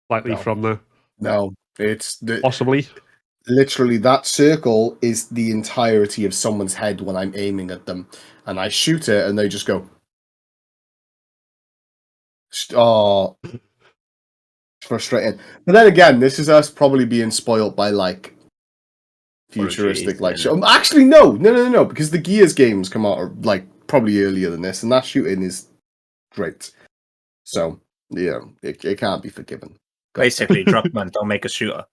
slightly from there. No, Possibly. Literally, that circle is the entirety of someone's head when I'm aiming at them, and I shoot it, and they just go. Oh, frustrating. But then again, this is us probably being spoiled by like futuristic like shit. Actually, no, because the Gears games come out like probably earlier than this, and that shooting is great. So yeah, it can't be forgiven. Basically, Druckmann, don't make a shooter.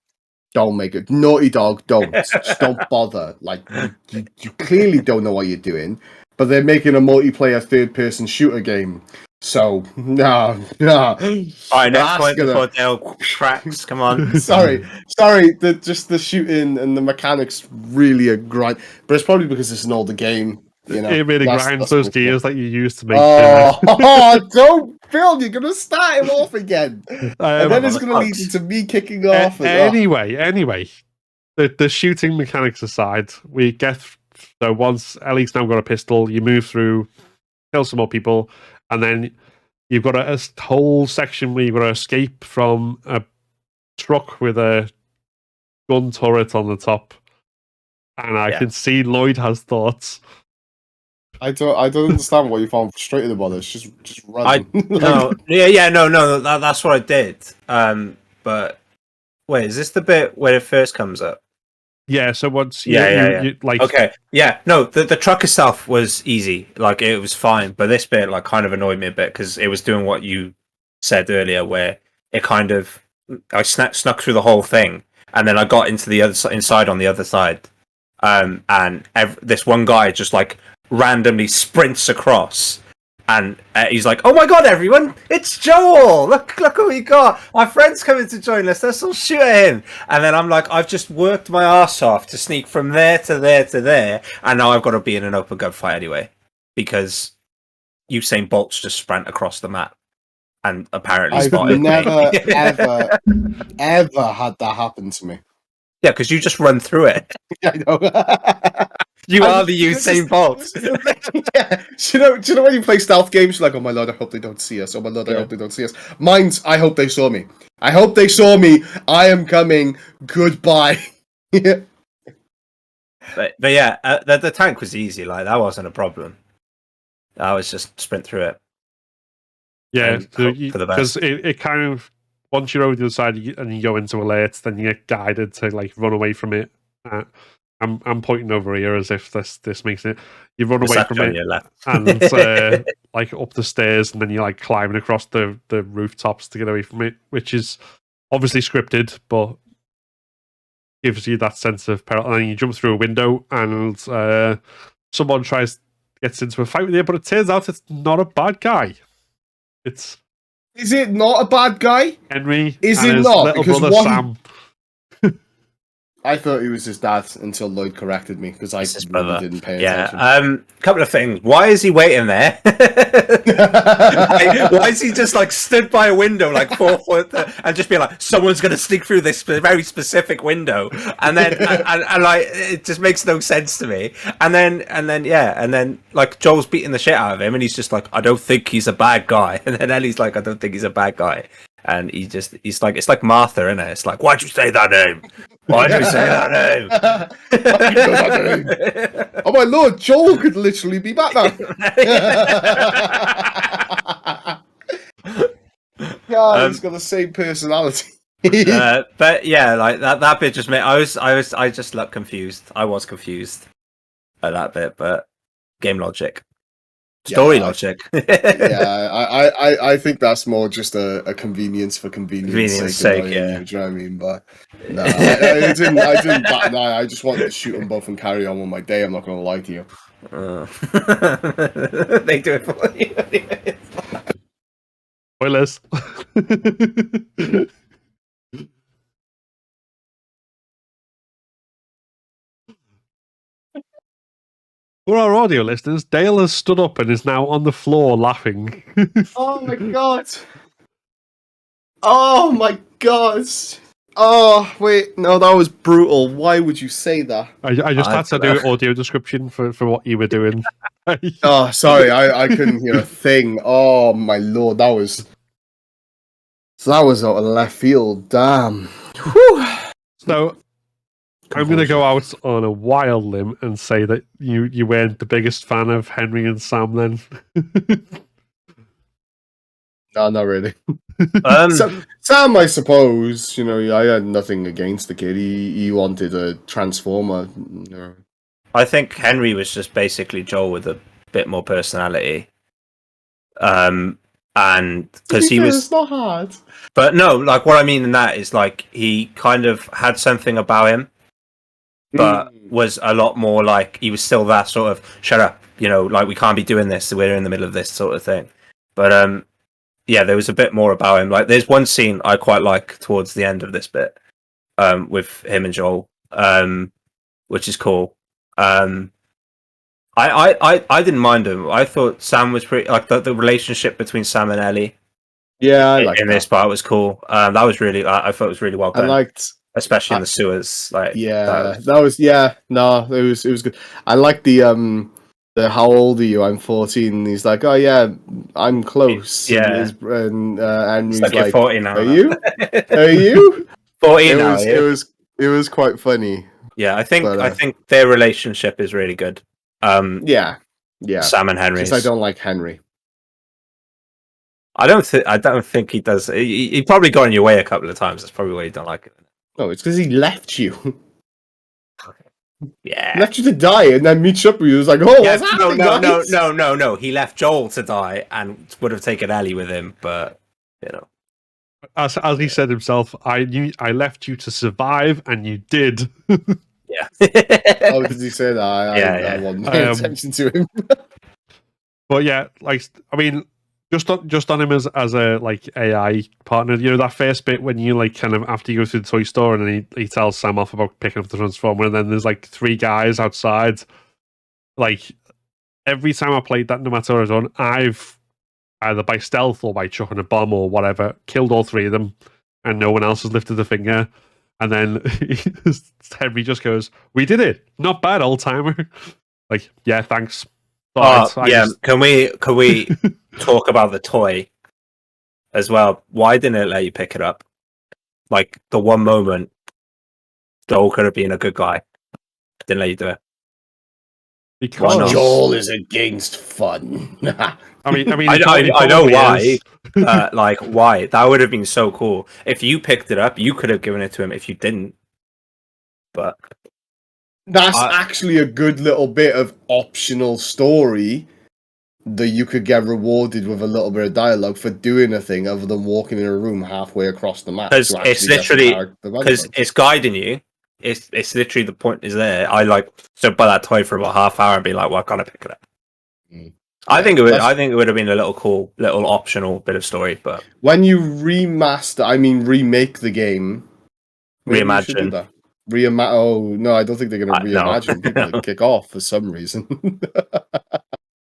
Don't make it. Naughty Dog, don't. Just don't bother. Like, you clearly don't know what you're doing, but they're making a multiplayer third-person shooter game. So, nah. All right, next point before Dale cracks. Come on. Sorry. The shooting and the mechanics really are grind. But it's probably because it's an older game. You know, it really grinds those gears that you use to make. Don't, Phil! You're gonna start him off again, and then it's gonna lead to me kicking off. Anyway, the shooting mechanics aside, we get so once Ellie's now got a pistol, you move through, kill some more people, and then you've got a whole section where you've got to escape from a truck with a gun turret on the top. And I can see Lloyd has thoughts. I don't understand what you found frustrating about it. It's just run. No, that's what I did. But wait, is this the bit where it first comes up? Yeah. So once, you like, okay, yeah, no, the truck itself was easy, like it was fine, but this bit like kind of annoyed me a bit because it was doing what you said earlier, where it kind of I snuck through the whole thing, and then I got into the other inside on the other side, and this one guy just like randomly sprints across, and he's like, "Oh my god, everyone! It's Joel! Look what we got! My friend's coming to join us. Let's all shoot at him!" And then I'm like, "I've just worked my ass off to sneak from there to there to there, and now I've got to be in an open gunfight anyway because Usain Bolt's just sprint across the map." And apparently, I've never ever had that happen to me. Yeah, because you just run through it. I know. You are the Usain Bolt. Yeah. Do you know when you play stealth games, you're like, "Oh my lord, I hope they don't see us. Oh my lord, I hope they don't see us." Mine's, "I hope they saw me. I hope they saw me. I am coming. Goodbye." But yeah, the tank was easy. Like that wasn't a problem. I was just sprint through it. Yeah, because it kind of once you're over the other side and you go into alerts, then you get guided to like run away from it. I'm pointing over here as if this makes it. You run away from it and like up the stairs, and then you're like climbing across the rooftops to get away from it, which is obviously scripted, but gives you that sense of peril. And then you jump through a window, and someone gets into a fight with you, but it turns out it's not a bad guy. Is it not a bad guy? Henry is and it his not? little Because brother Sam. I thought he was his dad until Lloyd corrected me because I really didn't pay attention. Yeah, couple of things. Why is he waiting there? Why is he just like stood by a window like 4 foot and just be like, someone's going to sneak through this very specific window, and then and like it just makes no sense to me. And then like Joel's beating the shit out of him, and he's just like, "I don't think he's a bad guy," and then Ellie's like, "I don't think he's a bad guy." And he's like, it's like Martha, isn't it? It's like, "Why'd you say that name? Why'd you say that name?" Oh my lord, Joel could literally be Batman. God, he's got the same personality. But yeah, like that bit just made I just looked confused. I was confused at that bit, but game logic, story logic. I think that's more just a convenience for convenience sake. Yeah. Do you know what I mean? But no, I didn't bat an eye. I just wanted to shoot them both and carry on with my day. I'm not going to lie to you. They do it for you anyway. Spoilers. For our audio listeners, Dale has stood up and is now on the floor laughing. Oh my god! Oh my god! Oh wait, no, that was brutal. Why would you say that? I just had to do audio description for what you were doing. Oh, sorry, I couldn't hear a thing. Oh my lord, that was out of left field. Damn. Whew. So I'm going to go out on a wild limb and say that you weren't the biggest fan of Henry and Sam then. No, not really. Sam, I suppose. I had nothing against the kid. He wanted a transformer. I think Henry was just basically Joel with a bit more personality. And because he was, it's not hard. But no, like what I mean in that is like he kind of had something about him, but was a lot more like he was still that sort of shut up, like we can't be doing this. We're in the middle of this sort of thing. But yeah, there was a bit more about him. Like there's one scene I quite like towards the end of this bit, with him and Joel, which is cool. I didn't mind him. I thought Sam was pretty like the relationship between Sam and Ellie. Yeah, I like in this part was cool. That was really I thought it was really well done. I liked, especially in the sewers. Like that was it was good. I like the how old are you? I'm 14. And he's like, oh yeah, I'm close. Yeah, and Henry's like, like, 40 now. Are you? Are you? 40 it now. Was, it was quite funny. Yeah, I think their relationship is really good. Yeah. Sam and Henry. Because I don't like Henry. I don't think he does. He probably got in your way a couple of times. That's probably why you don't like it. No, it's because he left you. Yeah, left you to die, and then meets up with you. It was like, oh, yes, what's happening, guys? No. He left Joel to die and would have taken Ellie with him, but as he said himself, I left you to survive, and you did. Yeah. Oh, did he say that? I wasn't paying attention to him. But yeah, like I mean, just on him as a like AI partner. That first bit when you like kind of after you go through the toy store and then he tells Sam off about picking up the transformer, and then there's like 3 guys outside. Like every time I played that, no matter what I've done, I've either by stealth or by chucking a bomb or whatever killed all 3 of them, and no one else has lifted a finger. And then Henry just goes, "We did it. Not bad, old timer." Like, yeah, thanks. Can we talk about the toy as well? Why didn't it let you pick it up? Like the one moment Joel could have been a good guy, didn't let you do it. Because Joel is against fun. I mean, I know why. Like why? That would have been so cool if you picked it up. You could have given it to him if you didn't. But that's actually a good little bit of optional story that you could get rewarded with a little bit of dialogue for doing a thing other than walking in a room halfway across the map. Because it's literally because it's guiding you. It's literally the point is there. I like stood by that toy for about half hour and be like, "Well, I gotta pick it up." I think it would have been a little optional bit of story. But when you remake the game, reimagine. Oh no, I don't think they're going to reimagine. People kick off for some reason.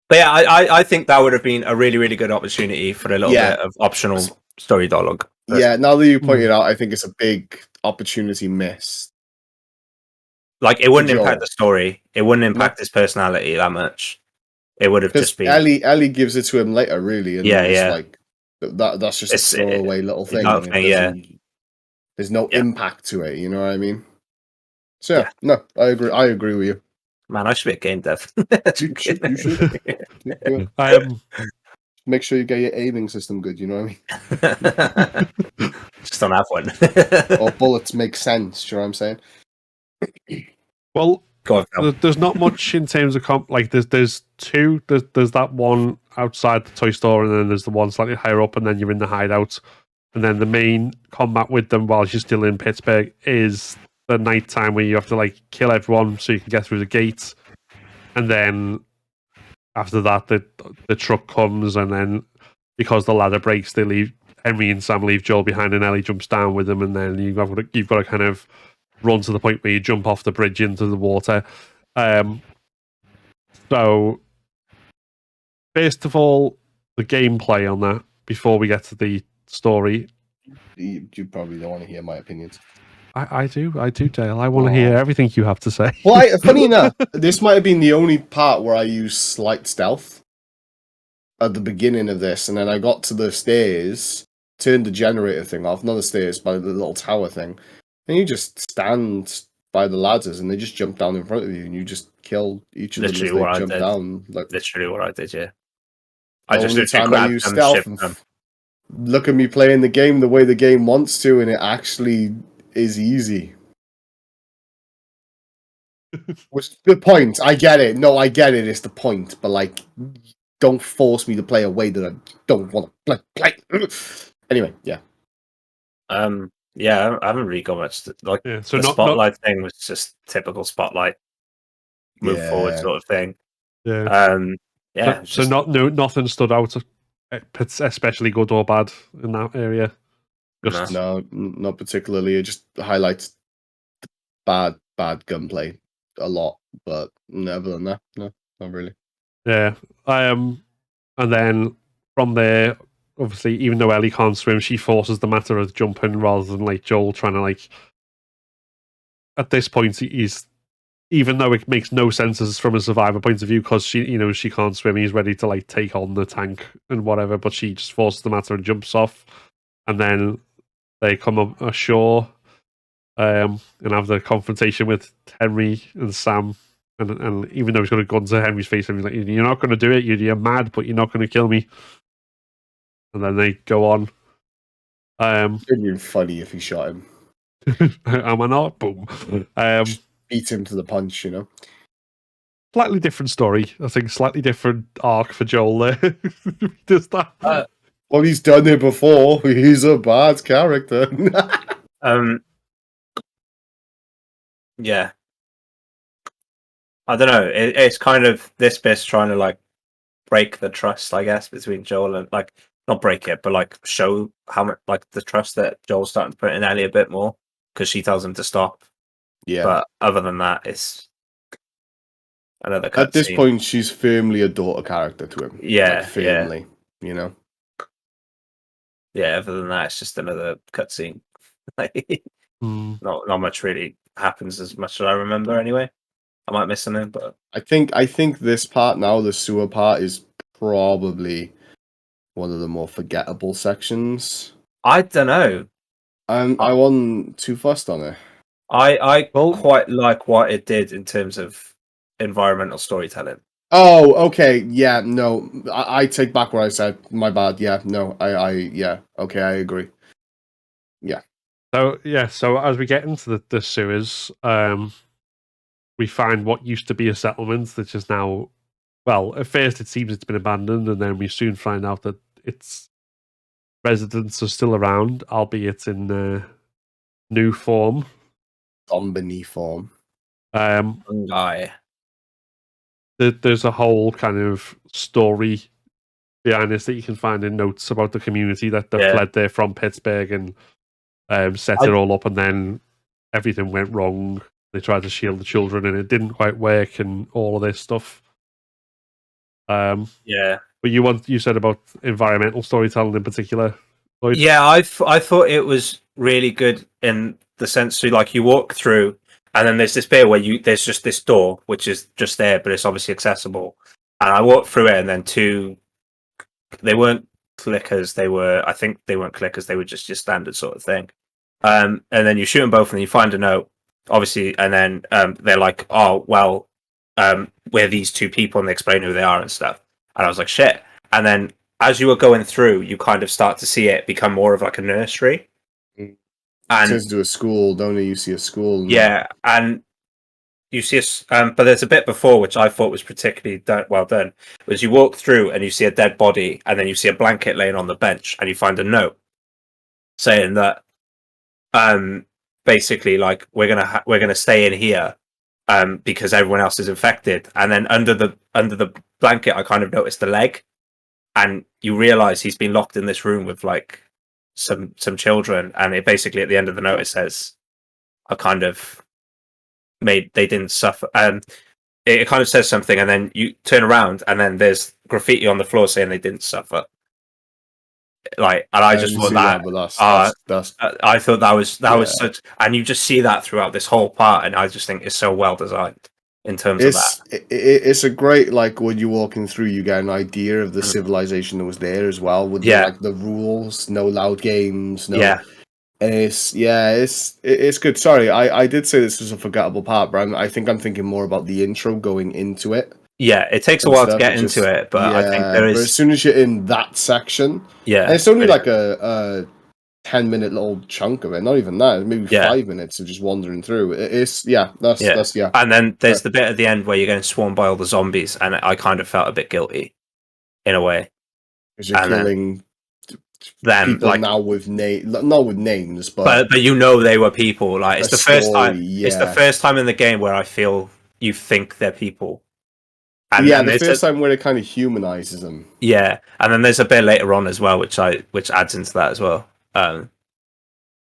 But yeah, I think that would have been a really, really good opportunity for a little bit of optional story dialogue. Yeah, now that you point it out, I think it's a big opportunity missed. Like it wouldn't impact the story. It wouldn't impact his personality that much. It would have just been Ellie gives it to him later, really. And like that's just a throwaway little thing. There's no impact to it. You know what I mean? So no, I agree with you. Man, I should be a game dev. You should. make sure you get your aiming system good. You know what I mean? Just don't have one. Or bullets make sense. Do you know what I'm saying? Well, Go on, Phil. there's not much in terms of like there's two. There's that one outside the toy store, and then there's the one slightly higher up, and then you're in the hideout. And then the main combat with them while you're still in Pittsburgh is the night time where you have to like kill everyone so you can get through the gate. And then after that, the truck comes, and then because the ladder breaks, they leave Henry and Sam leave Joel behind, and Ellie jumps down with them, and then you've got to kind of run to the point where you jump off the bridge into the water. So first of all, the gameplay on that before we get to the story. You probably don't want to hear my opinions. I do, Dale. I want to hear everything you have to say. Well, funny enough, this might have been the only part where I used slight stealth at the beginning of this, and then I got to the stairs, turned the generator thing off, not the stairs, but the little tower thing, and you just stand by the ladders, and they just jump down in front of you, and you just kill each of them as they jump down. Like literally what I did, yeah. I just literally grabbed them, shift them. Look at me playing the game the way the game wants to, and it actually is easy. Which is the point. I get it. No, I get it. It's the point. But like, don't force me to play a way that I don't want to play. Anyway, yeah. Yeah, I haven't really got much. So the spotlight thing was just typical spotlight, move forward sort of thing. Yeah. Yeah. So nothing stood out, especially good or bad in that area. No, not particularly. It just highlights bad gunplay a lot, but other than that, no, not really. Yeah. And then from there, obviously, even though Ellie can't swim, she forces the matter of jumping rather than like Joel trying to like. At this point, he's, even though it makes no sense from a survivor point of view, because she can't swim, he's ready to like take on the tank and whatever, but she just forces the matter and jumps off, and then they come up ashore and have the confrontation with Henry and Sam, and even though he's got a gun to Henry's face, and he's like, "You're not going to do it. You're mad, but you're not going to kill me." And then they go on. It'd been funny if he shot him. Am I not? Boom. Beat him to the punch, you know. Slightly different story. I think slightly different arc for Joel there. Does that? Well, he's done it before. He's a bad character. Yeah. I don't know. It's kind of this bit's trying to like break the trust, I guess, between Joel and like not break it, but like show how much like the trust that Joel's starting to put in Ellie a bit more because she tells him to stop. Yeah. But other than that, it's another cut At this scene. point, she's firmly a daughter character to him. Yeah, like, firmly. You know. Yeah. Other than that, it's just another cutscene. Not much really happens as much as I remember. Anyway, I might miss something, but I think this part now, the sewer part, is probably one of the more forgettable sections. I don't know. I wasn't too fussed on it. I quite like what it did in terms of environmental storytelling. Oh, okay, yeah, no, I take back what I said. My bad. Yeah, no, yeah, okay, I agree. Yeah. So as we get into the sewers, we find what used to be a settlement that is now, well, at first it seems it's been abandoned, and then we soon find out that its residents are still around, albeit in new form. Zombie form. Fungi. There's a whole kind of story behind this that you can find in notes about the community that fled there from Pittsburgh and set it all up, and then everything went wrong. They tried to shield the children, and it didn't quite work, and all of this stuff. Yeah, but you said about environmental storytelling in particular, Lloyd? Yeah, I thought it was really good in the sense that like you walk through, and then there's this bit where there's just this door which is just there, but it's obviously accessible. And I walked through it, and then they weren't clickers. I think they weren't clickers. They were just your standard sort of thing. And then you shoot them both, and you find a note, obviously, and then they're like, "Oh, well, we're these two people," and they explain who they are and stuff. And I was like, "Shit!" And then as you were going through, you kind of start to see it become more of like a nursery. It And turns into a school, don't you? You see a school. yeah, and you see but there's a bit before which I thought was particularly well done. Was you walk through and you see a dead body, and then you see a blanket laying on the bench, and you find a note saying that, basically like we're gonna stay in here, because everyone else is infected. And then under the blanket, I kind of noticed the leg, and you realize he's been locked in this room with like some children, and it basically at the end of the note it says, I kind of they didn't suffer. It kind of says something, and then you turn around, and then there's graffiti on the floor saying they didn't suffer. Like, and I just thought that, I thought that was such, and you just see that throughout this whole part, and I just think it's so well designed in terms of that. It's a great, like, when you're walking through, you get an idea of the civilization that was there as well, with the rules, no loud games, no. And it's good. Sorry, I did say this was a forgettable part, but I think I'm thinking more about the intro going into it. Yeah, it takes a while to get into it, but I think there is. But as soon as you're in that section, and it's only like a 10-minute little chunk of it. Not even that. Maybe 5 minutes of just wandering through. That's. And then there's the bit at the end where you're getting swarmed by all the zombies, and I kind of felt a bit guilty, in a way. Because you're killing them, people like, now with not with names, but you know they were people. Like, it's the first time. Yeah. It's the first time in the game where I feel you think they're people. And the first time where it kind of humanizes them. Yeah, and then there's a bit later on as well, which adds into that as well. I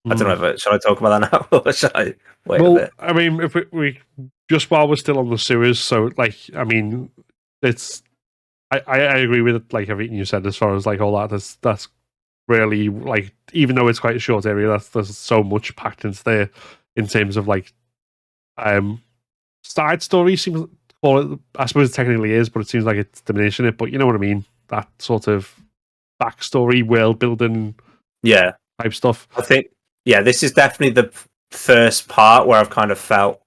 don't know if should I talk about that now, or should I wait a bit? I mean, if we just while we're still on the sewers, so like, I mean, it's I agree with it, like everything you said as far as like all that. That's really, like, even though it's quite a short area, there's so much packed into there in terms of like side story seems. Well, I suppose it technically is, but it seems like it's diminishing it. But you know what I mean? That sort of backstory, world building, type stuff. I think, this is definitely the first part where I've kind of felt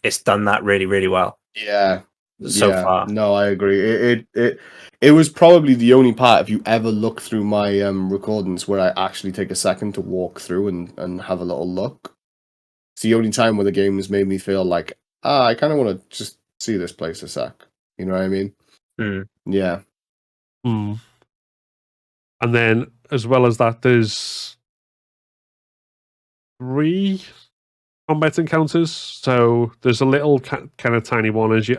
it's done that really, really well. Yeah, so far. No, I agree. It was probably the only part, if you ever look through my recordings, where I actually take a second to walk through and have a little look. It's the only time where the game has made me feel like, I kind of want to just see this place a sec. You know what I mean? Yeah. And then, as well as that, there's 3 combat encounters. So there's a little kind of tiny one as you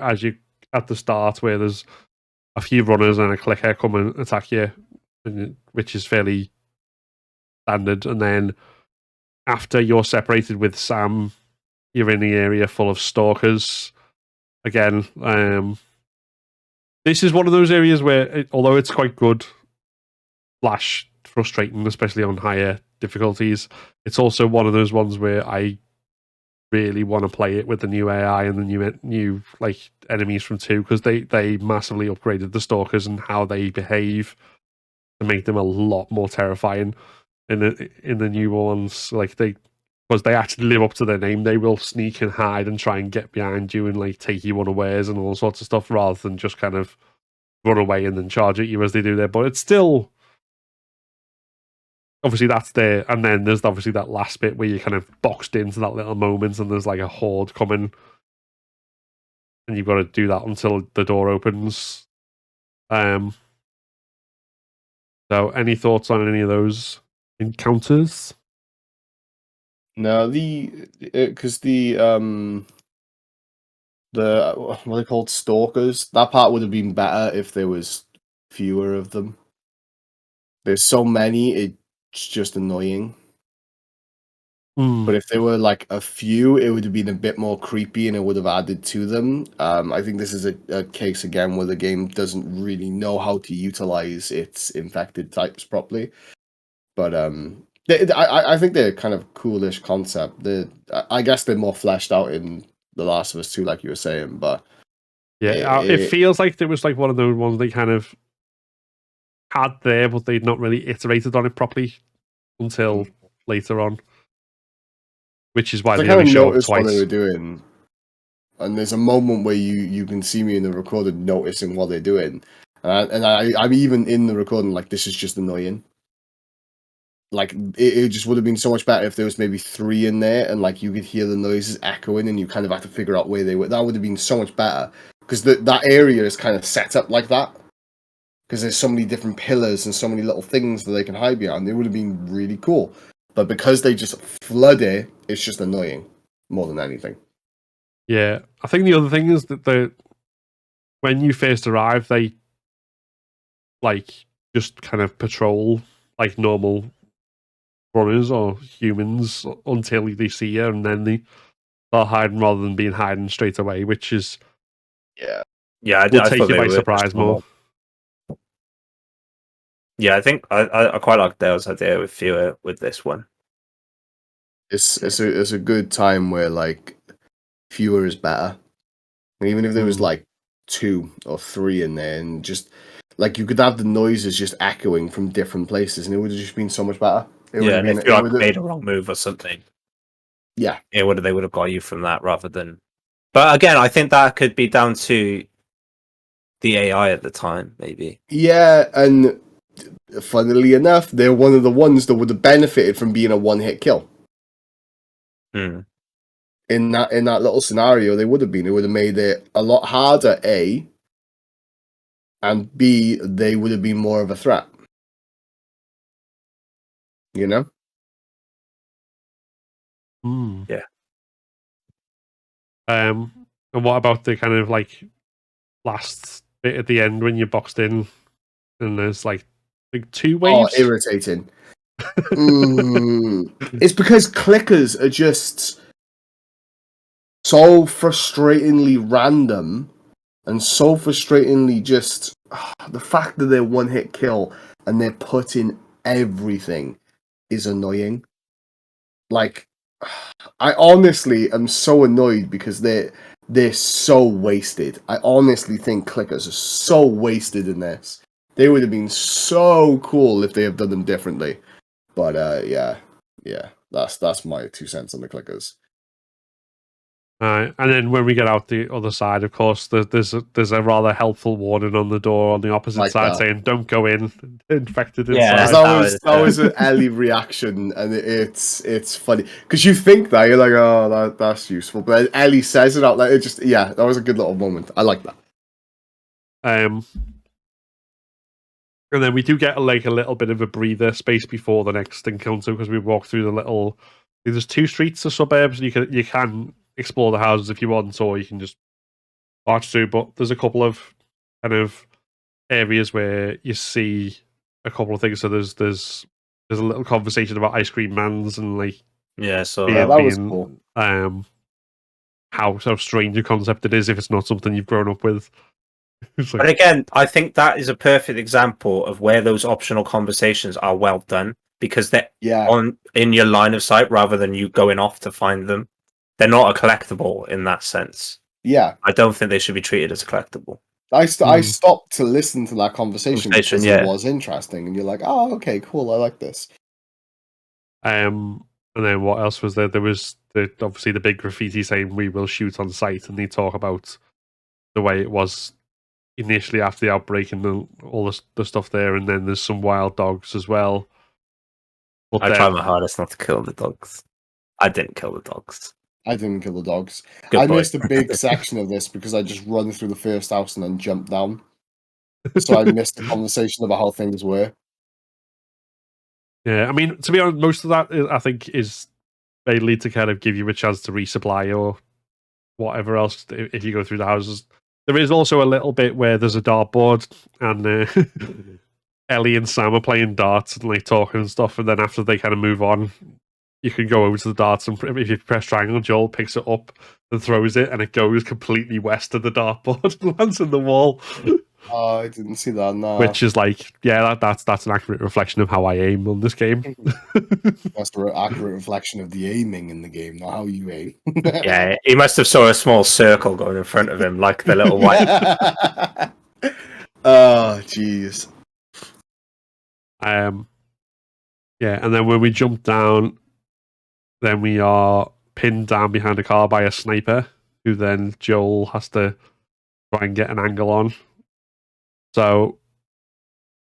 at the start, where there's a few runners and a clicker come and attack you, which is fairly standard. And then after you're separated with Sam, you're in the area full of stalkers. Again, this is one of those areas where, although it's quite good, / frustrating, especially on higher difficulties, it's also one of those ones where I really want to play it with the new AI and the new like enemies from 2, because they massively upgraded the stalkers and how they behave to make them a lot more terrifying in the new ones. Like, because they actually live up to their name. They will sneak and hide and try and get behind you and like take you unawares and all sorts of stuff, rather than just kind of run away and then charge at you as they do there. But it's still, obviously that's there. And then there's obviously that last bit where you're kind of boxed into that little moment and there's like a horde coming and you've got to do that until the door opens. So any thoughts on any of those encounters? No, because the what are they called, stalkers? That part would have been better if there was fewer of them. There's so many, it's just annoying. But if there were like a few, it would have been a bit more creepy and it would have added to them. I think this is a case again where the game doesn't really know how to utilize its infected types properly. But I think they're kind of coolish concept. I guess they're more fleshed out in The Last of Us 2, like you were saying. But it feels like there was like one of those ones they kind of had there, but they'd not really iterated on it properly until later on. Which is why they only showed up twice. What they were doing, and there's a moment where you can see me in the recording noticing what they're doing, I'm even in the recording like, this is just annoying. Like, it just would have been so much better if there was maybe 3 in there, and like you could hear the noises echoing, and you kind of have to figure out where they were. That would have been so much better, because that area is kind of set up like that. Because there's so many different pillars and so many little things that they can hide behind. It would have been really cool. But because they just flood it, it's just annoying more than anything. Yeah, I think the other thing is that when you first arrive, they like just kind of patrol like normal runners or humans until they see you, and then they start hiding rather than being hiding straight away, which is yeah, will take you by surprise more. Yeah, I think I quite like Dale's idea with fewer with this one. It's a good time where like fewer is better. Even if there was like 2 or 3 in there, and just like you could have the noises just echoing from different places, and it would have just been so much better. If you like made a wrong move or something, yeah, they would have got you from that rather than. But again, I think that could be down to the AI at the time, maybe. Yeah, and funnily enough, they're one of the ones that would have benefited from being a one-hit kill. Hmm. In that little scenario, they would have been. It would have made it a lot harder, A, and B, they would have been more of a threat. You know? Yeah. And what about the kind of like last bit at the end when you're boxed in and there's like 2 waves? Oh, irritating. It's because clickers are just so frustratingly random and so frustratingly just the fact that they're one-hit kill and they're putting everything is annoying. Like, I honestly am so annoyed because they're so wasted. I honestly think clickers are so wasted in this. They would have been so cool if they have done them differently. But yeah, that's my 2 cents on the clickers. And then when we get out the other side, of course, there's a rather helpful warning on the door on the opposite Like side that. saying, "Don't go in, infected Yeah, inside." That was an Ellie reaction, and it's funny because you think that you're like, oh, that's useful, but Ellie says it out loud. It just that was a good little moment. I like that. And then we do get a little bit of a breather space before the next encounter because we walk through the little. There's 2 streets of suburbs. You can explore the houses if you want, or you can just march through. But there's a couple of kind of areas where you see a couple of things. So there's a little conversation about ice cream mans and like so that was cool. How strange a concept it is if it's not something you've grown up with. But again, I think that is a perfect example of where those optional conversations are well done because they're in your line of sight rather than you going off to find them. They're not a collectible in that sense. Yeah, I don't think they should be treated as a collectible. I stopped to listen to that conversation because it was interesting, and you're like, oh, okay, cool, I like this. And then what else was there? There was obviously the big graffiti saying "We will shoot on sight," and they talk about the way it was initially after the outbreak and all the stuff there, and then there's some wild dogs as well. But I tried my hardest not to kill the dogs. I didn't kill the dogs. I didn't kill the dogs. Good I boy. missed a big section of this because I just run through the first house and then jump down. So I missed the conversation about how things were. Yeah, I mean, to be honest, most of that I think is mainly to kind of give you a chance to resupply or whatever else if you go through the houses. There is also a little bit where there's a dartboard and Ellie and Sam are playing darts and like talking and stuff, and then after they kind of move on, you can go over to the darts and if you press triangle, Joel picks it up and throws it, and it goes completely west of the dartboard and lands in the wall. Oh, I didn't see that. No. Which is like, yeah, that's an accurate reflection of how I aim on this game. That's the accurate reflection of the aiming in the game, not how you aim. Yeah, he must have saw a small circle going in front of him, like the little white. Oh, jeez. Yeah, and then when we jump down, then we are pinned down behind a car by a sniper, who then Joel has to try and get an angle on. So,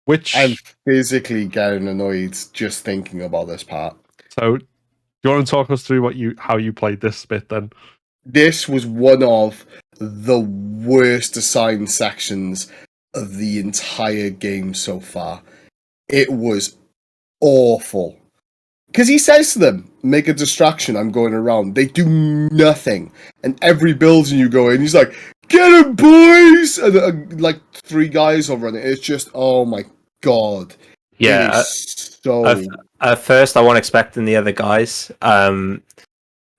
which I'm physically getting annoyed just thinking about this part. So, do you want to talk us through how you played this bit then? This was one of the worst assigned sections of the entire game so far. It was awful. Because he says to them, make a distraction, I'm going around. They do nothing. And every building you go in, he's like, get him, boys! And like 3 guys are running. It's just, oh my god. Yeah. It is so... At first, I wasn't expecting the other guys.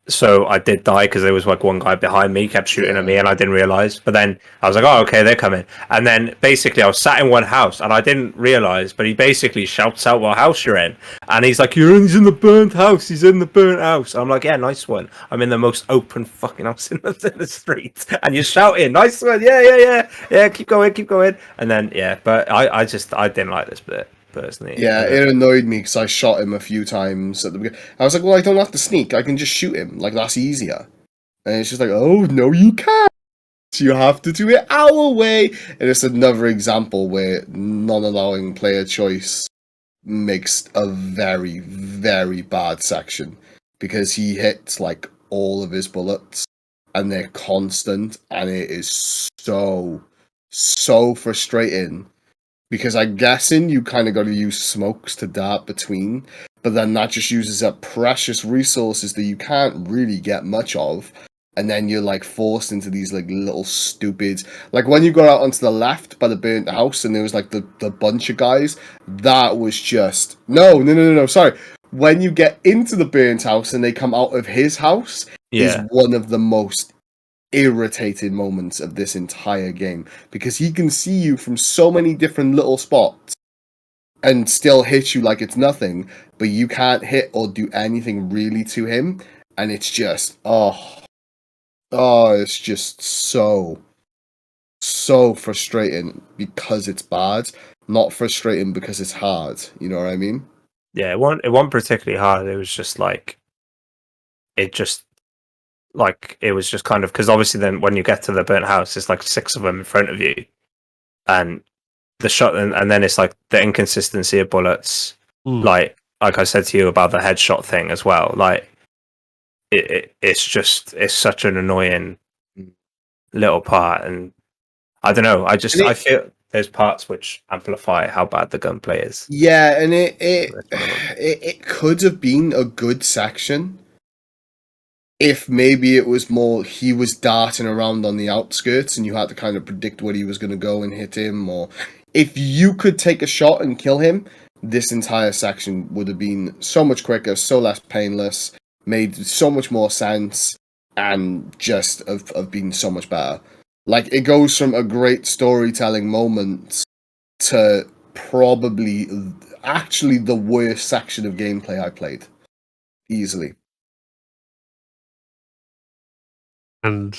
So I did die because there was like one guy behind me, kept shooting at me, and I didn't realize. But then I was like, "Oh, okay, they're coming." And then basically, I was sat in one house, and I didn't realize. But he basically shouts out what house you're in, and he's like, "He's in the burnt house. He's in the burnt house." I'm like, "Yeah, nice one. I'm in the most open fucking house in the street." And you're shouting, "Nice one, yeah. Keep going." And then but I didn't like this bit. Personally, yeah, it annoyed me because I shot him a few times at the beginning. I was like, well, I don't have to sneak. I can just shoot him. Like, that's easier. And it's just like, oh, no, you can't. You have to do it our way. And it's another example where non-allowing player choice makes a very, very bad section. Because he hits, like, all of his bullets. And they're constant. And it is so frustrating. Because I'm guessing you kind of got to use smokes to dart between, but then that just uses up precious resources that you can't really get much of, and then you're like forced into these like little stupid, like when you got out onto the left by the burnt house and there was like the bunch of guys, that was just no, sorry. When you get into the burnt house and they come out of his house, is one of the most irritated moments of this entire game, because he can see you from so many different little spots and still hit you like it's nothing, but you can't hit or do anything really to him, and it's just it's just so frustrating because it's bad, not frustrating because it's hard. You know what I mean? Yeah, it wasn't particularly hard. It was just like it was just kind of, because obviously then when you get to the burnt house, there's like 6 of them in front of you, and the shot, and then it's like the inconsistency of bullets, like I said to you about the headshot thing as well. Like it's such an annoying little part, and I don't know. I feel there's parts which amplify how bad the gunplay is. Yeah, and it could have been a good section if maybe it was more he was darting around on the outskirts and you had to kind of predict where he was going to go and hit him, or if you could take a shot and kill him, this entire section would have been so much quicker, so less painless, made so much more sense, and just have been so much better. Like, it goes from a great storytelling moment to probably actually the worst section of gameplay I played. Easily. And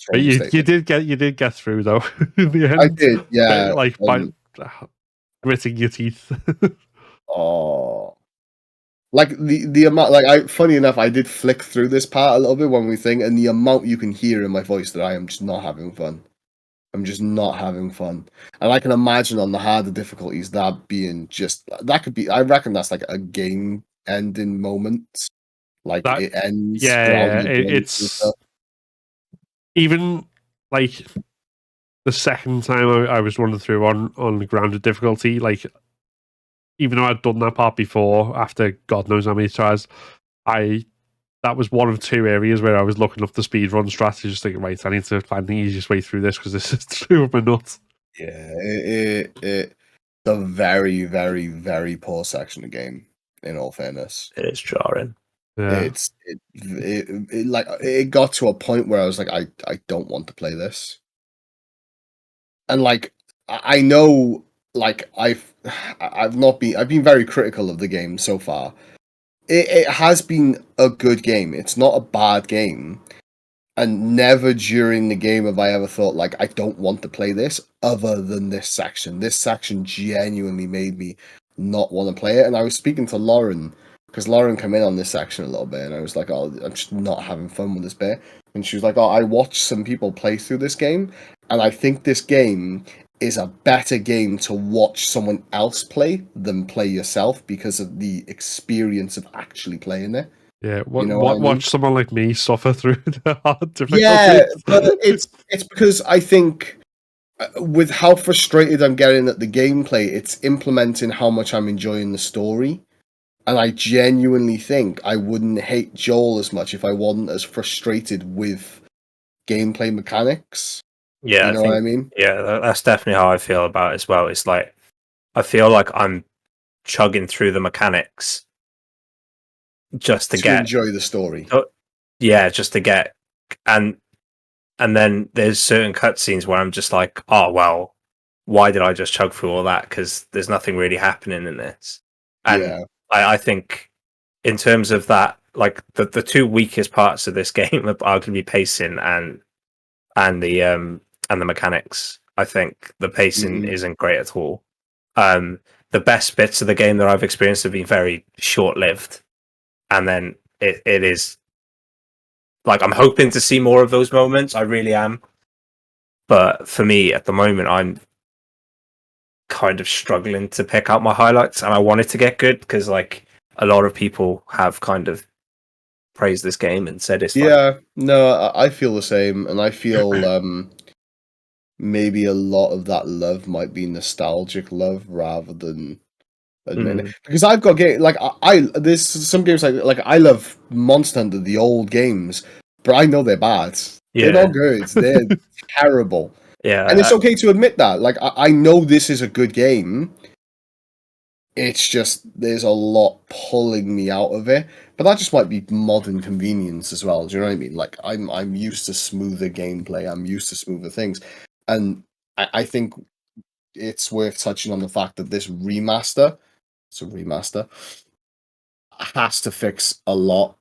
but you did get through though in the end. I did, yeah. Like by gritting your teeth. Like the amount, like funny enough, I did flick through this part a little bit when we think, and the amount you can hear in my voice that I am just not having fun. I'm just not having fun, and I can imagine on the harder difficulties that being just that could be. I reckon that's like a game-ending moment. Like it ends. Yeah. It's even like the second time I was running through on the grounded difficulty, like even though I'd done that part before, after God knows how many tries, that was one of 2 areas where I was looking up the speedrun strategy, just thinking, right, I need to find the easiest way through this because this is too of my nuts. Yeah, it's a very, very, very poor section of game, in all fairness. It is jarring. Yeah. It got to a point where I was like, I don't want to play this. And like, I know, like I've been very critical of the game so far. It has been a good game. It's not a bad game. And never during the game have I ever thought, like, I don't want to play this other than this section. This section genuinely made me not want to play it. And I was speaking to Lauren, because Lauren came in on this section a little bit, and I was like, oh, I'm just not having fun with this bit. And she was like, oh, I watched some people play through this game, and I think this game is a better game to watch someone else play than play yourself because of the experience of actually playing it. Yeah, You know what I mean? watch someone like me suffer through the hard difficulties. Yeah, but it's because I think with how frustrated I'm getting at the gameplay, it's implementing how much I'm enjoying the story. And I genuinely think I wouldn't hate Joel as much if I wasn't as frustrated with gameplay mechanics. Yeah, You know what I mean? Yeah, that's definitely how I feel about it as well. It's like I feel like I'm chugging through the mechanics just to enjoy the story. Yeah, just to get and then there's certain cutscenes where I'm just like, oh well, why did I just chug through all that? Because there's nothing really happening in this. And Yeah. I think in terms of that, like the two weakest parts of this game are going to be pacing and the mechanics. I think the pacing isn't great at all. The best bits of the game that I've experienced have been very short lived, and then it is like I'm hoping to see more of those moments. I really am, but for me at the moment, I'm kind of struggling to pick out my highlights, and I want it to get good because like a lot of people have kind of praised this game and said it's no, I feel the same, and I feel maybe a lot of that love might be nostalgic love rather than admit it. Because I've got like I there's some games like I love Monster Hunter, the old games, but I know they're bad. They're not good. They're terrible. Yeah, and it's okay to admit that. Like I know this is a good game. It's just there's a lot pulling me out of it, but that just might be modern convenience as well. Do you know what I mean? Like I'm used to smoother gameplay. I'm used to smoother things, and I think it's worth touching on the fact that this remaster, it's a remaster, has to fix a lot.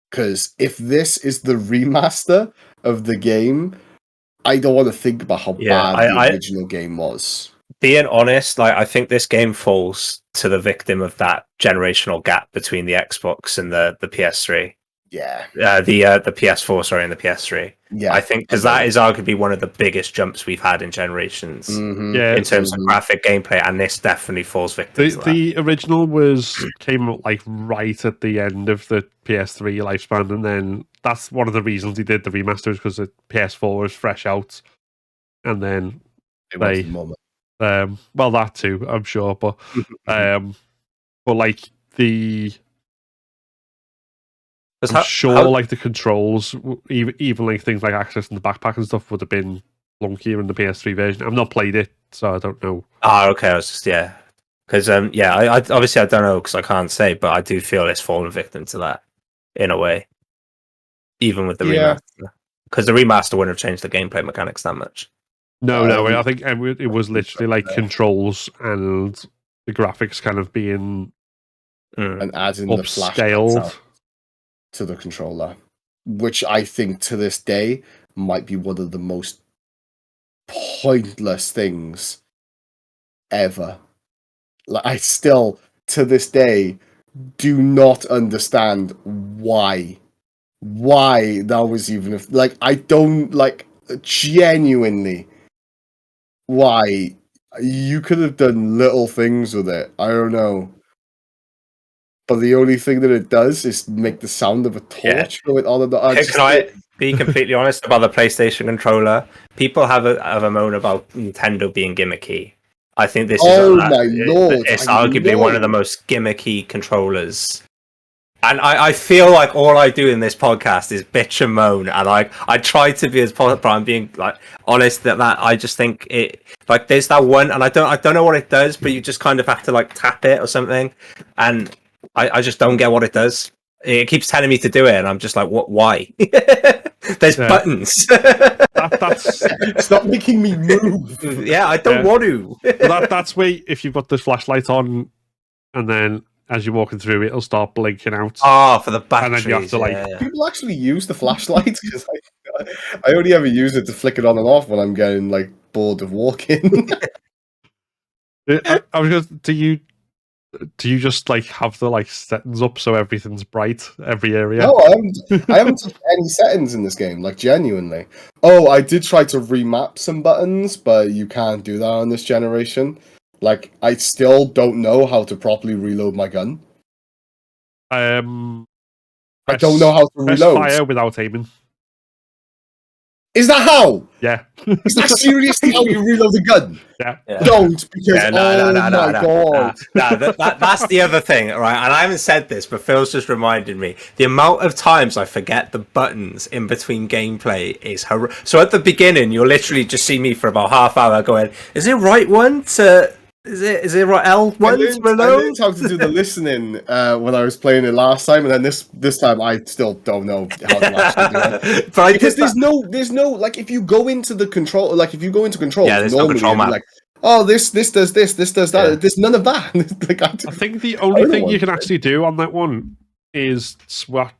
Because if this is the remaster of the game, I don't want to think about how bad the original game was. Being honest, like I think this game falls to the victim of that generational gap between the Xbox and the PS3. Yeah. The PS4, sorry, and the PS3. Yeah. I think because that is arguably one of the biggest jumps we've had in generations in terms of graphic gameplay, and this definitely falls victim to that. The original came out like right at the end of the PS3 lifespan, and then that's one of the reasons he did the remasters because the PS4 was fresh out, and then well, that too, I'm sure, but like like the controls, even like things like accessing the backpack and stuff would have been clunkier in the PS3 version. I've not played it, so I don't know. Okay, I was just because I obviously I don't know because I can't say, but I do feel it's fallen victim to that in a way, even with the remaster, because the remaster wouldn't have changed the gameplay mechanics that much. No, I think it was literally like controls and the graphics kind of being and adding upscaled to the controller, which I think to this day might be one of the most pointless things ever. Like I still to this day do not understand why that was even like I don't like genuinely why you could have done little things with it. I don't know. But the only thing that it does is make the sound of a torch going on and on. Can I be completely honest about the PlayStation controller? People have a moan about Nintendo being gimmicky. I think this is it's arguably one of the most gimmicky controllers. And I feel like all I do in this podcast is bitch and moan, and I try to be as positive, but I'm being like honest that I just think it like there's that one, and I don't know what it does, but you just kind of have to like tap it or something, and I just don't get what it does. It keeps telling me to do it, and I'm just like, what? Why? There's buttons. It's not making me move. Yeah, I don't want to. That's where if you've got the flashlight on, and then as you're walking through, it'll start blinking out. For the batteries. And then you have to People actually use the flashlight because I only ever use it to flick it on and off when I'm getting like bored of walking. I was just, do you do you just like have the like settings up so everything's bright every area? No, I haven't touched any settings in this game, like genuinely. Oh, I did try to remap some buttons, but you can't do that on this generation. Like, I still don't know how to properly reload my gun. I don't know how to press reload. fire without aiming. Is that how? Yeah. Is that seriously how you reload the gun? Yeah. Don't, because God. That's the other thing, right? And I haven't said this, but Phil's just reminded me. The amount of times I forget the buttons in between gameplay is horrific. So at the beginning, you'll literally just see me for about half hour going, is it right one to... Is it right L1 to reload? I learned how to do the listening when I was playing it last time, and then this time I still don't know how to actually do it. But because there's no like if you go into the control, like if you go into control, there's normally no control map. Like, oh, this does this does that. Yeah. There's none of that. Like, I think the only thing you can actually do on that one is swap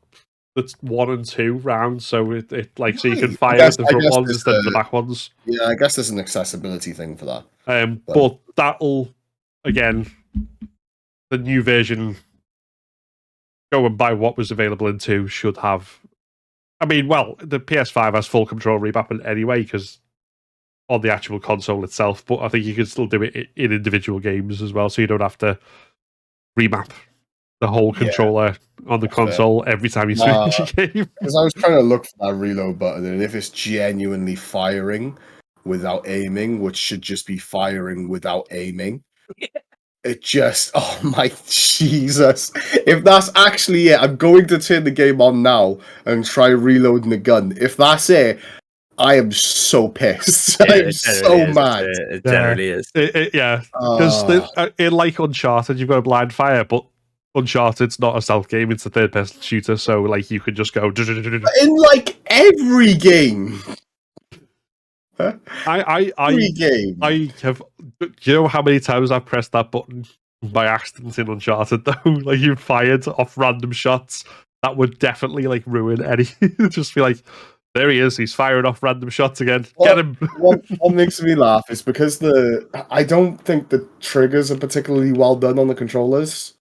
the 1 and 2 rounds, so it like so you can fire with the front ones instead of the back ones. Yeah, I guess there's an accessibility thing for that. But that'll again, the new version, going by what was available in 2, should have. I mean, well, the PS5 has full control remapping anyway, because on the actual console itself. But I think you can still do it in individual games as well, so you don't have to remap the whole controller on the console every time you switch a game. Because I was trying to look for that reload button, and if it's genuinely firing without aiming, which should just be firing without aiming, it just, oh my Jesus. If that's actually it, I'm going to turn the game on now and try reloading the gun. If that's it, I am so pissed. I am so mad. It generally is. Yeah, because in like Uncharted, you've got a blind fire, but Uncharted's not a stealth game; it's a third-person shooter. So, like, you could just go. In like every game. I have. Do you know how many times I've pressed that button by accident in Uncharted? Though, like, you fired off random shots that would definitely like ruin any. Just be like, there he is. He's firing off random shots again. Get him. What makes me laugh is because I don't think the triggers are particularly well done on the controllers.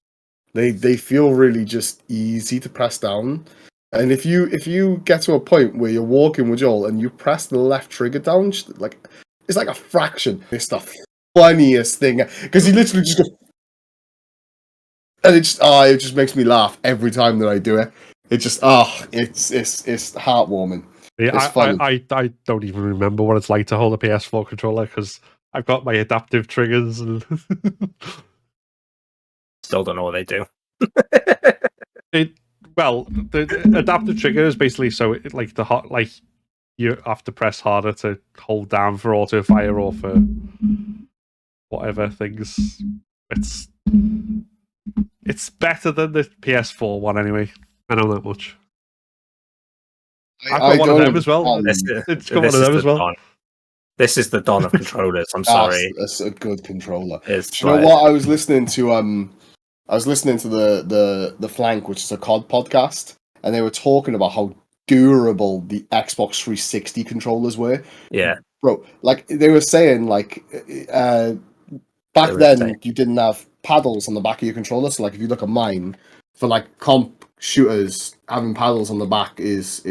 They feel really just easy to press down. And if you get to a point where you're walking with Joel and you press the left trigger down, like it's like a fraction. It's the funniest thing because he literally just goes, and it just makes me laugh every time that I do it. It just it's heartwarming. Yeah, I don't even remember what it's like to hold a PS4 controller because I've got my adaptive triggers and still don't know what they do. The adaptive trigger is basically so it, like you have to press harder to hold down for auto fire or for whatever things. It's better than the PS4 one anyway. I know that much. I've got one of them as well. It's got one of them as well. This is the dawn of controllers. I'm sorry. That's a good controller. You know what? I was listening to the Flank, which is a COD podcast, and they were talking about how durable the Xbox 360 controllers were. Yeah, bro. Like they were saying, like back then you didn't have paddles on the back of your controller. So like if you look at mine, for like comp shooters, having paddles on the back is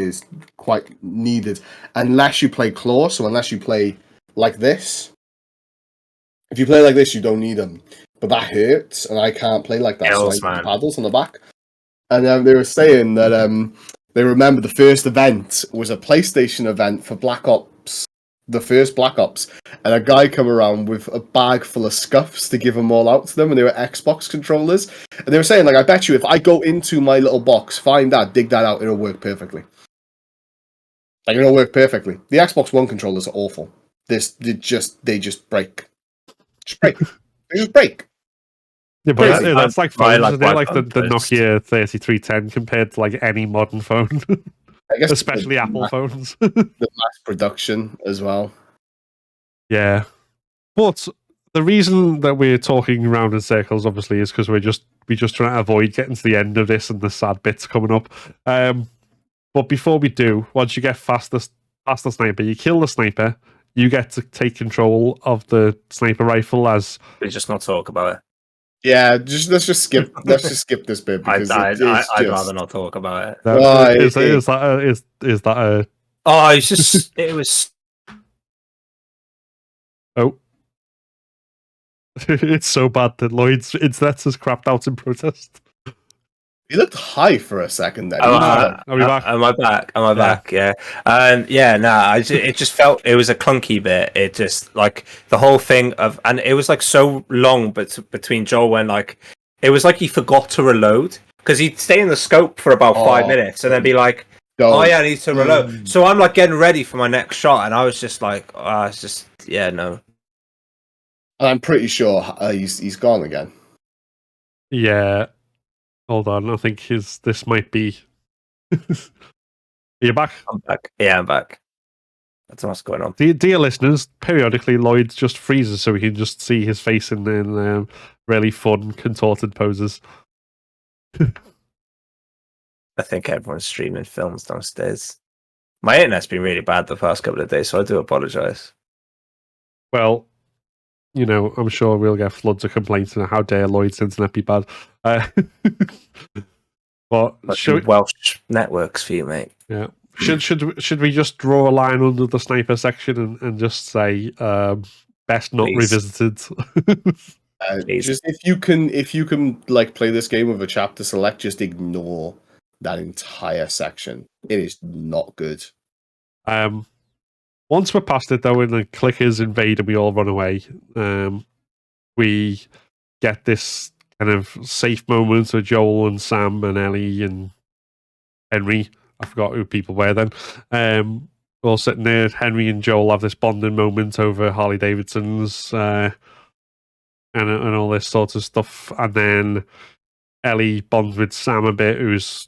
quite needed unless you play claw. So unless you play like this, if you play like this, you don't need them. But that hurts, and I can't play like that. So I put paddles on the back. And they were saying that they remember the first event was a PlayStation event for Black Ops, the first Black Ops, and a guy come around with a bag full of scuffs to give them all out to them, and they were Xbox controllers. And they were saying, like, I bet you if I go into my little box, find that, dig that out, it'll work perfectly. Like, it'll work perfectly. The Xbox One controllers are awful. They just break. Just break. They just break. Yeah, but that's like phones, isn't it? Like the Nokia 3310 compared to like any modern phone. I guess especially Apple phones. The mass production as well. Yeah. But the reason that we're talking around in circles obviously is because we're just trying to avoid getting to the end of this and the sad bits coming up. But before we do, once you get past the sniper, you kill the sniper, you get to take control of the sniper rifle as... We just not talk about it. Yeah, let's just skip this bit because I'd it's just... rather not talk about it. No, is that a? Oh, it's just it was. Oh, it's so bad that Lloyd's internet has crapped out in protest. He looked high for a second then. Are we back? Am I back? Am I back? Yeah. Yeah. No. It just felt it was a clunky bit. It just like the whole thing of, and it was like so long, but between Joel when like it was like he forgot to reload because he'd stay in the scope for about 5 minutes and then be like, "Oh yeah, I need to reload." So I'm like getting ready for my next shot, and I was just like, "Oh, it's just no." And I'm pretty sure he's gone again. Yeah. Hold on, I think this might be. Are you back? I'm back. Yeah, I'm back. That's what's going on. Dear listeners, periodically Lloyd just freezes so we can just see his face in really fun, contorted poses. I think everyone's streaming films downstairs. My internet's been really bad the past couple of days, so I do apologise. Well, you know, I'm sure we'll get floods of complaints on how dare Lloyd's internet be bad. But Welsh networks for you, mate. Yeah. Should we just draw a line under the sniper section and just say best not revisited? Just if you can like play this game with a chapter select, just ignore that entire section. It is not good. Once we're past it though, and the clickers invade and we all run away, we get this kind of safe moment with Joel and Sam and Ellie and Henry. I forgot who people were then. All sitting there. Henry and Joel have this bonding moment over Harley Davidsons and all this sort of stuff. And then Ellie bonds with Sam a bit, who's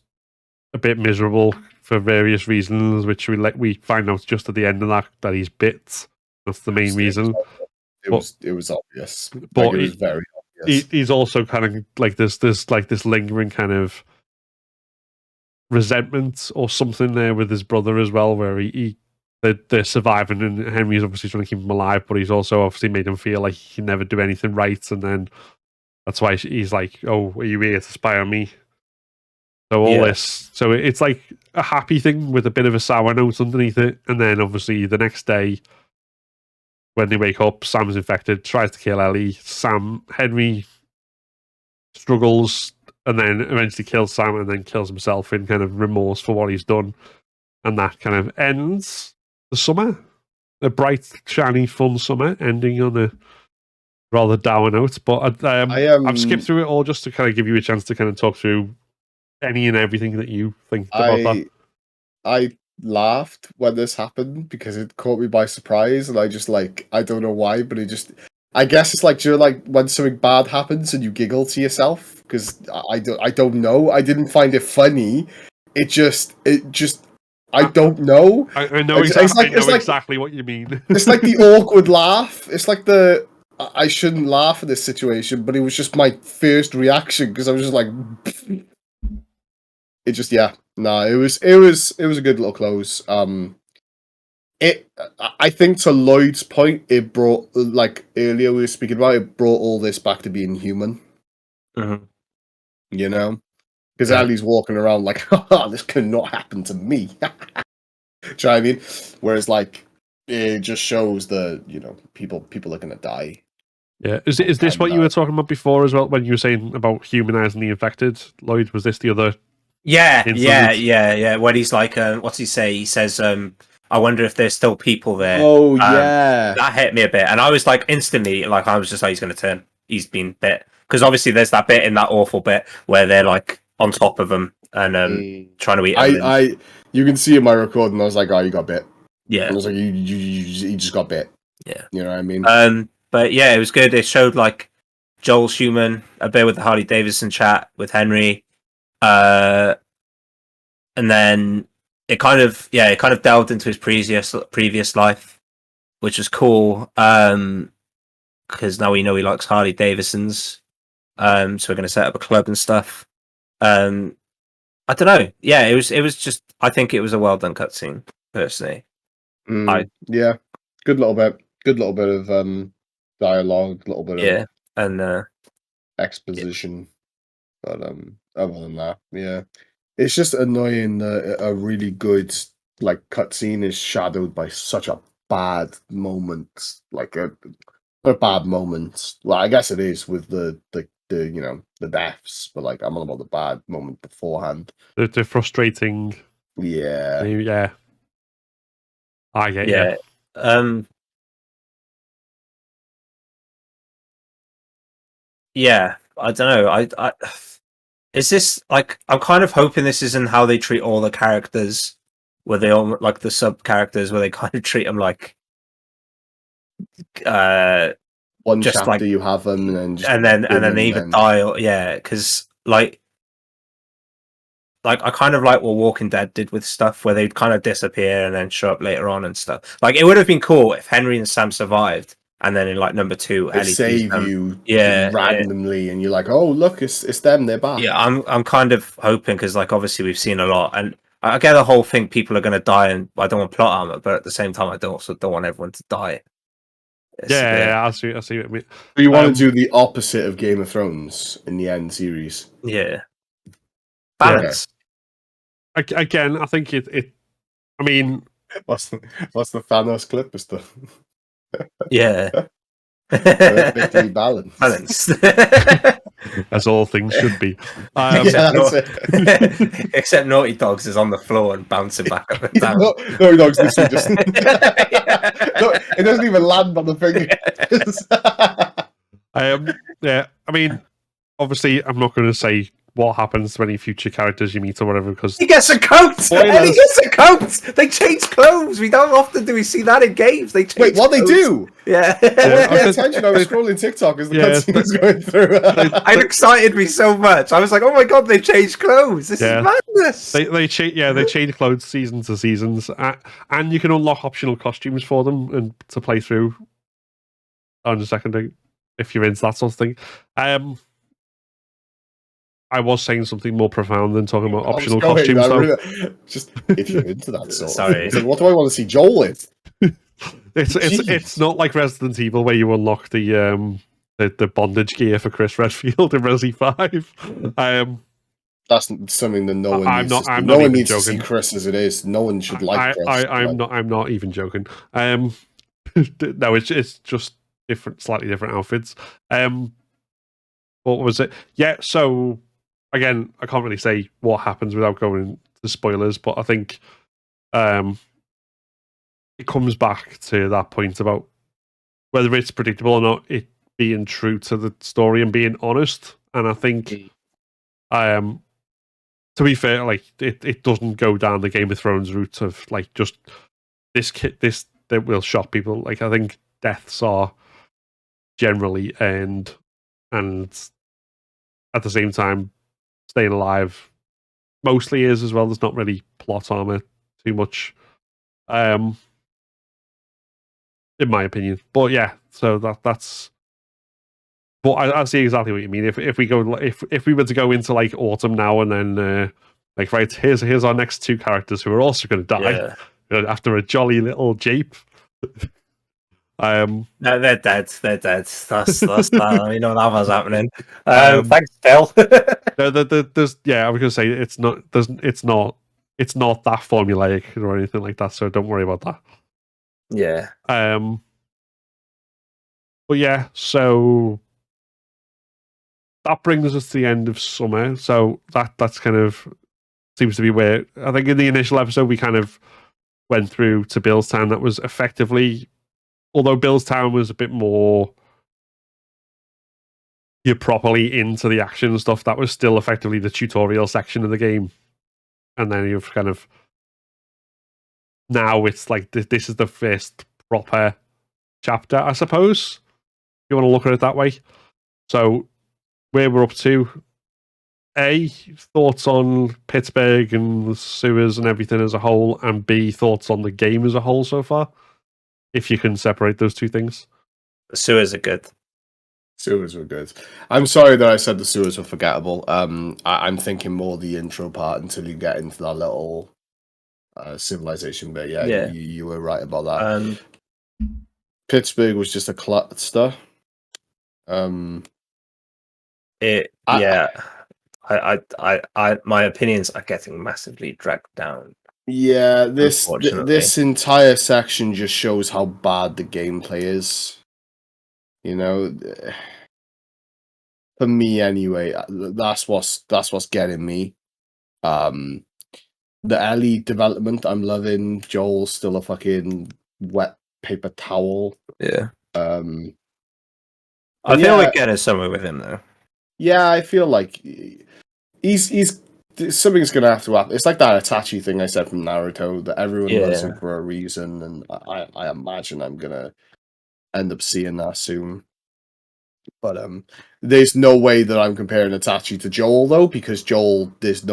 a bit miserable for various reasons, which we find out just at the end of that he's bit. That's the main reason. It was obvious, but it was very obvious. He's also kind of like this lingering kind of resentment or something there with his brother as well, where they're surviving and Henry's obviously trying to keep him alive, but he's also obviously made him feel like he can never do anything right, and then that's why he's like, "Oh, are you here to spy on me?" So this, so it's like a happy thing with a bit of a sour note underneath it, and then obviously the next day when they wake up, Sam's infected, tries to kill Ellie. Henry struggles and then eventually kills Sam and then kills himself in kind of remorse for what he's done. And that kind of ends the summer. A bright, shiny, fun summer, ending on a rather dour note. But I've skipped through it all just to kind of give you a chance to kind of talk through any and everything that you think about that. I laughed when this happened because it caught me by surprise, and I just I don't know why, but I guess it's like, you're like when something bad happens and you giggle to yourself, because I don't know. I didn't find it funny. It just I don't know. I know exactly what you mean. It's like the awkward laugh. It's like I shouldn't laugh at this situation, but it was just my first reaction because I was just like, it just it was a good little close. I think to Lloyd's point, it brought, like earlier we were speaking about, it brought all this back to being human. Mm-hmm. You know, because Ellie's walking around like, "Oh, this cannot happen to me." Do you know what I mean? Whereas like it just shows people are gonna die. Yeah, is this what you were talking about before as well when you were saying about humanizing the infected? Lloyd, was this the other? Yeah. When he's like, what's he say? He says, "I wonder if there's still people there." Oh yeah, that hit me a bit, and I was like, instantly, like, I was just like, he's going to turn. He's been bit, because obviously there's that bit in that awful bit where they're like on top of him and trying to eat. You can see in my recording, I was like, "Oh, you got bit." Yeah, and I was like, "You just got bit." Yeah, you know what I mean. But yeah, it was good. It showed like Joel's human, a bit with the Harley Davidson chat with Henry. And then it kind of delved into his previous life, which was cool. Because now we know he likes Harley Davidsons. So we're going to set up a club and stuff. I don't know. Yeah, it was just, I think it was a well done cutscene, personally. Yeah, good little bit of dialogue, a little bit of... and exposition. But other than that, yeah, it's just annoying that a really good like cutscene is shadowed by such a bad moment, like a bad moment. Well, I guess it is with the the deaths, but like I'm on about the bad moment beforehand. The frustrating. Yeah, Yeah. I get Yeah. Yeah, I don't know. I is this like I'm kind of hoping this isn't how they treat all the characters, where they all like the sub characters, where they kind of treat them like one just chapter like you have them, and then just and then boom, they either die or yeah, because like I kind of like what Walking Dead did with stuff where they'd kind of disappear and then show up later on and stuff. Like it would have been cool if Henry and Sam survived, and then in like number 2, they Ellie sees save them. you Yeah, randomly, and you're like, oh look, it's them, they're back. yeah. I'm kind of hoping because like obviously we've seen a lot, and I get the whole thing. People are going to die, and I don't want plot armor, but at the same time, I don't want everyone to die. It's a bit- Yeah, I see what I mean. So you want to do the opposite of Game of Thrones in the end series? yeah. Balance. Again, I think it. I mean, What's the Thanos clip of stuff? Yeah. Perfectly balanced. Balanced. as all things should be. Yeah, that's it. Except Naughty Dogs is on the floor and bouncing back up and down. No, dog's literally just. No, it doesn't even land on the fingers. Yeah, I mean, obviously, I'm not going to say what happens to any future characters you meet or whatever because He gets a coat. Spoilers. And he gets a coat. They change clothes. We don't often do we see that in games. They change. Wait, what clothes. they do? Yeah. I wasn't paying attention. I was scrolling TikTok as the cutscene was going through. It excited me so much. I was like, "Oh my god, they changed clothes! This is madness!" They change clothes season to seasons, and you can unlock optional costumes for them and to play through on the second if you're into that sort of thing. I was saying something more profound than talking about optional costumes, though. Really, just if you're into that sort. Sorry. It's like, what do I want to see Joel in? It's not like Resident Evil where you unlock the bondage gear for Chris Redfield in Resi 5. That's something that no one I'm needs. not No one needs joking. to see Chris as it is. No one should like Chris. I'm not even joking. No, it's just slightly different outfits. What was it? Yeah, so again, I can't really say what happens without going into spoilers, but I think it comes back to that point about whether it's predictable or not, it being true to the story and being honest. And I think, to be fair, like it doesn't go down the Game of Thrones route of like just this that will shock people. Like I think deaths are generally earned, and at the same time, staying alive mostly is as well. There's not really plot armor too much, in my opinion. But yeah, so that's. But I see exactly what you mean. If we go if we were to go into like autumn now and then like right here's our next two characters who are also going to die after a jolly little jape. No, they're dead. They're dead. That's that. You know that was happening. Thanks, Dale. There's I was gonna say it's not that formulaic or anything like that. So don't worry about that. Yeah. But yeah, so that brings us to the end of summer. So that's kind of seems to be where I think in the initial episode we kind of went through to Billstown. That was effectively. Although Billstown was a bit more you're properly into the action and stuff, that was still effectively the tutorial section of the game. And then you've kind of now it's like this is the first proper chapter, I suppose. If you want to look at it that way. So where we're up to, A, thoughts on Pittsburgh and the sewers and everything as a whole, and B, thoughts on the game as a whole so far. If you can separate those two things. The sewers are good. Sewers were good. I'm sorry that I said the sewers were forgettable. I'm thinking more the intro part until you get into that little civilization bit. Yeah. You were right about that. Pittsburgh was just a cluster. Yeah. My opinions are getting massively dragged down. Yeah, this Unfortunately. entire section just shows how bad the gameplay is. You know, for me anyway, that's what's getting me. The Ellie development, I'm loving. Joel's still a fucking wet paper towel. Yeah. And I feel yeah, we're getting somewhere with him though. yeah, I feel like he's something's gonna have to happen. It's like that Itachi thing I said from Naruto that everyone loves him Yeah. for a reason, and I imagine I'm gonna end up seeing that soon. But there's no way that I'm comparing Itachi to Joel though, because Joel there's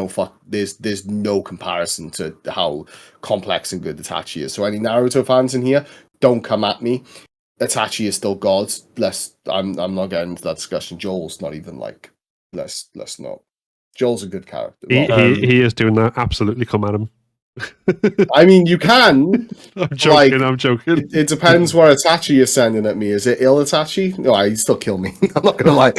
no comparison to how complex and good Itachi is. So any Naruto fans in here, don't come at me. Itachi is still God. I'm not getting into that discussion. Joel's not even like let's not. Joel's a good character. He, Well, he is doing that. Absolutely come at him. I mean, you can. I'm joking. I'm joking. It depends what Itachi is sending at me. Is it ill Itachi? No, he'd still kill me. I'm not gonna lie.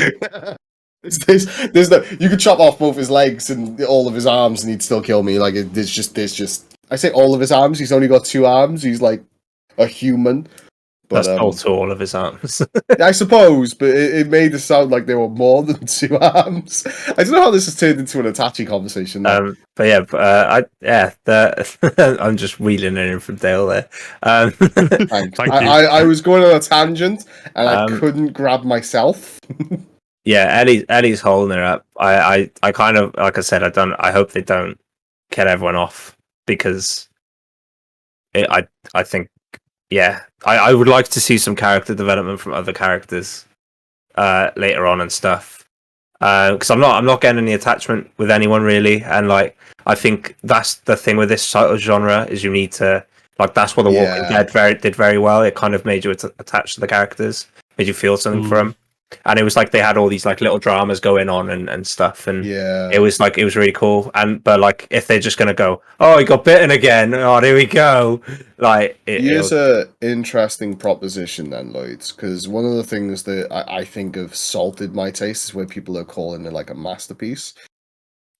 There's no. You could chop off both his legs and all of his arms, and he'd still kill me. Like there's just. I say all of his arms. He's only got 2 arms. He's like a human. But, That's also all of his arms. I suppose, but it made it sound like there were more than 2 arms. I don't know how this has turned into an Itachi conversation. But yeah, I'm just wheeling in from Dale there. Thank you. I was going on a tangent and I couldn't grab myself. Yeah, Ellie's holding her up. I kind of, like I said, I hope they don't get everyone off because I think, yeah, I would like to see some character development from other characters later on and stuff. Because I'm not getting any attachment with anyone really, and like I think that's the thing with this sort of genre is you need to like that's what The Walking Dead did very well. It kind of made you attached to the characters, made you feel something for them, and it was like they had all these like little dramas going on and stuff, and it was really cool. But like if they're just gonna go, oh, he got bitten again, oh, there we go, like here's a interesting proposition then, Lloyd, because one of the things that I think have salted my taste is where people are calling it like a masterpiece.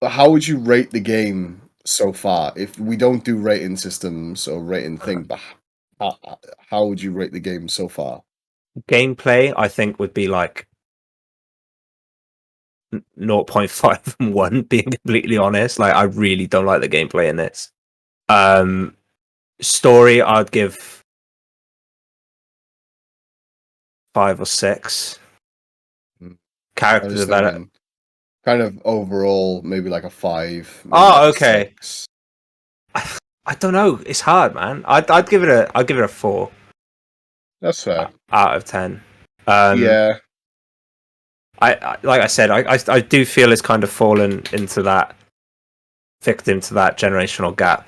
But how would you rate the game so far? If we don't do rating systems or rating thing, but how would you rate the game so far? Gameplay, I think, would be like 0.5 and 1, being completely honest. Like I really don't like the gameplay in this. Story, I'd give 5 or 6. Character development, kind of overall, maybe like a 5. Oh, okay. 6. I don't know. It's hard, man. I'd give it a 4. That's fair. Out of 10. Yeah. I like I said, I do feel it's kind of fallen into that victim to that generational gap,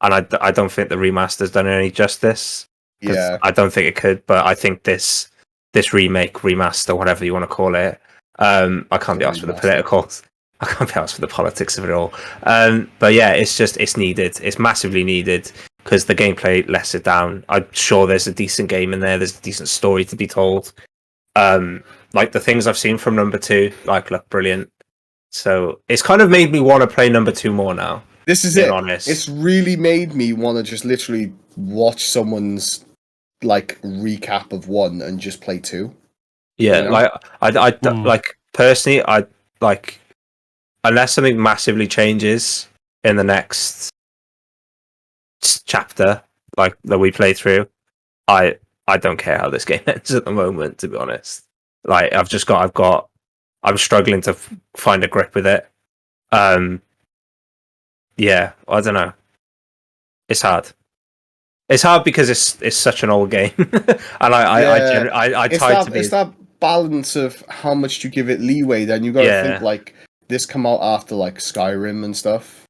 and I don't think the remaster's done any justice. Yeah, I don't think it could, but I think this remake, remaster, whatever you want to call it, I can't be asked for the politicals. I can't be asked for the politics of it all. But yeah, it's needed. It's massively needed because the gameplay lets it down. I'm sure there's a decent game in there. There's a decent story to be told. Like the things I've seen from number 2, like look brilliant. So it's kind of made me want to play number 2 more now. This is it. Honest. It's really made me want to just literally watch someone's like recap of 1 and just play 2. Yeah, you know? Like I like personally, I like unless something massively changes in the next chapter, like that we play through, I don't care how this game ends at the moment, to be honest. Like I'm struggling to find a grip with it. Yeah, I don't know. It's hard. It's hard because it's such an old game, and I try to be. It's that balance of how much you give it leeway. Then you got to think like this come out after like Skyrim and stuff,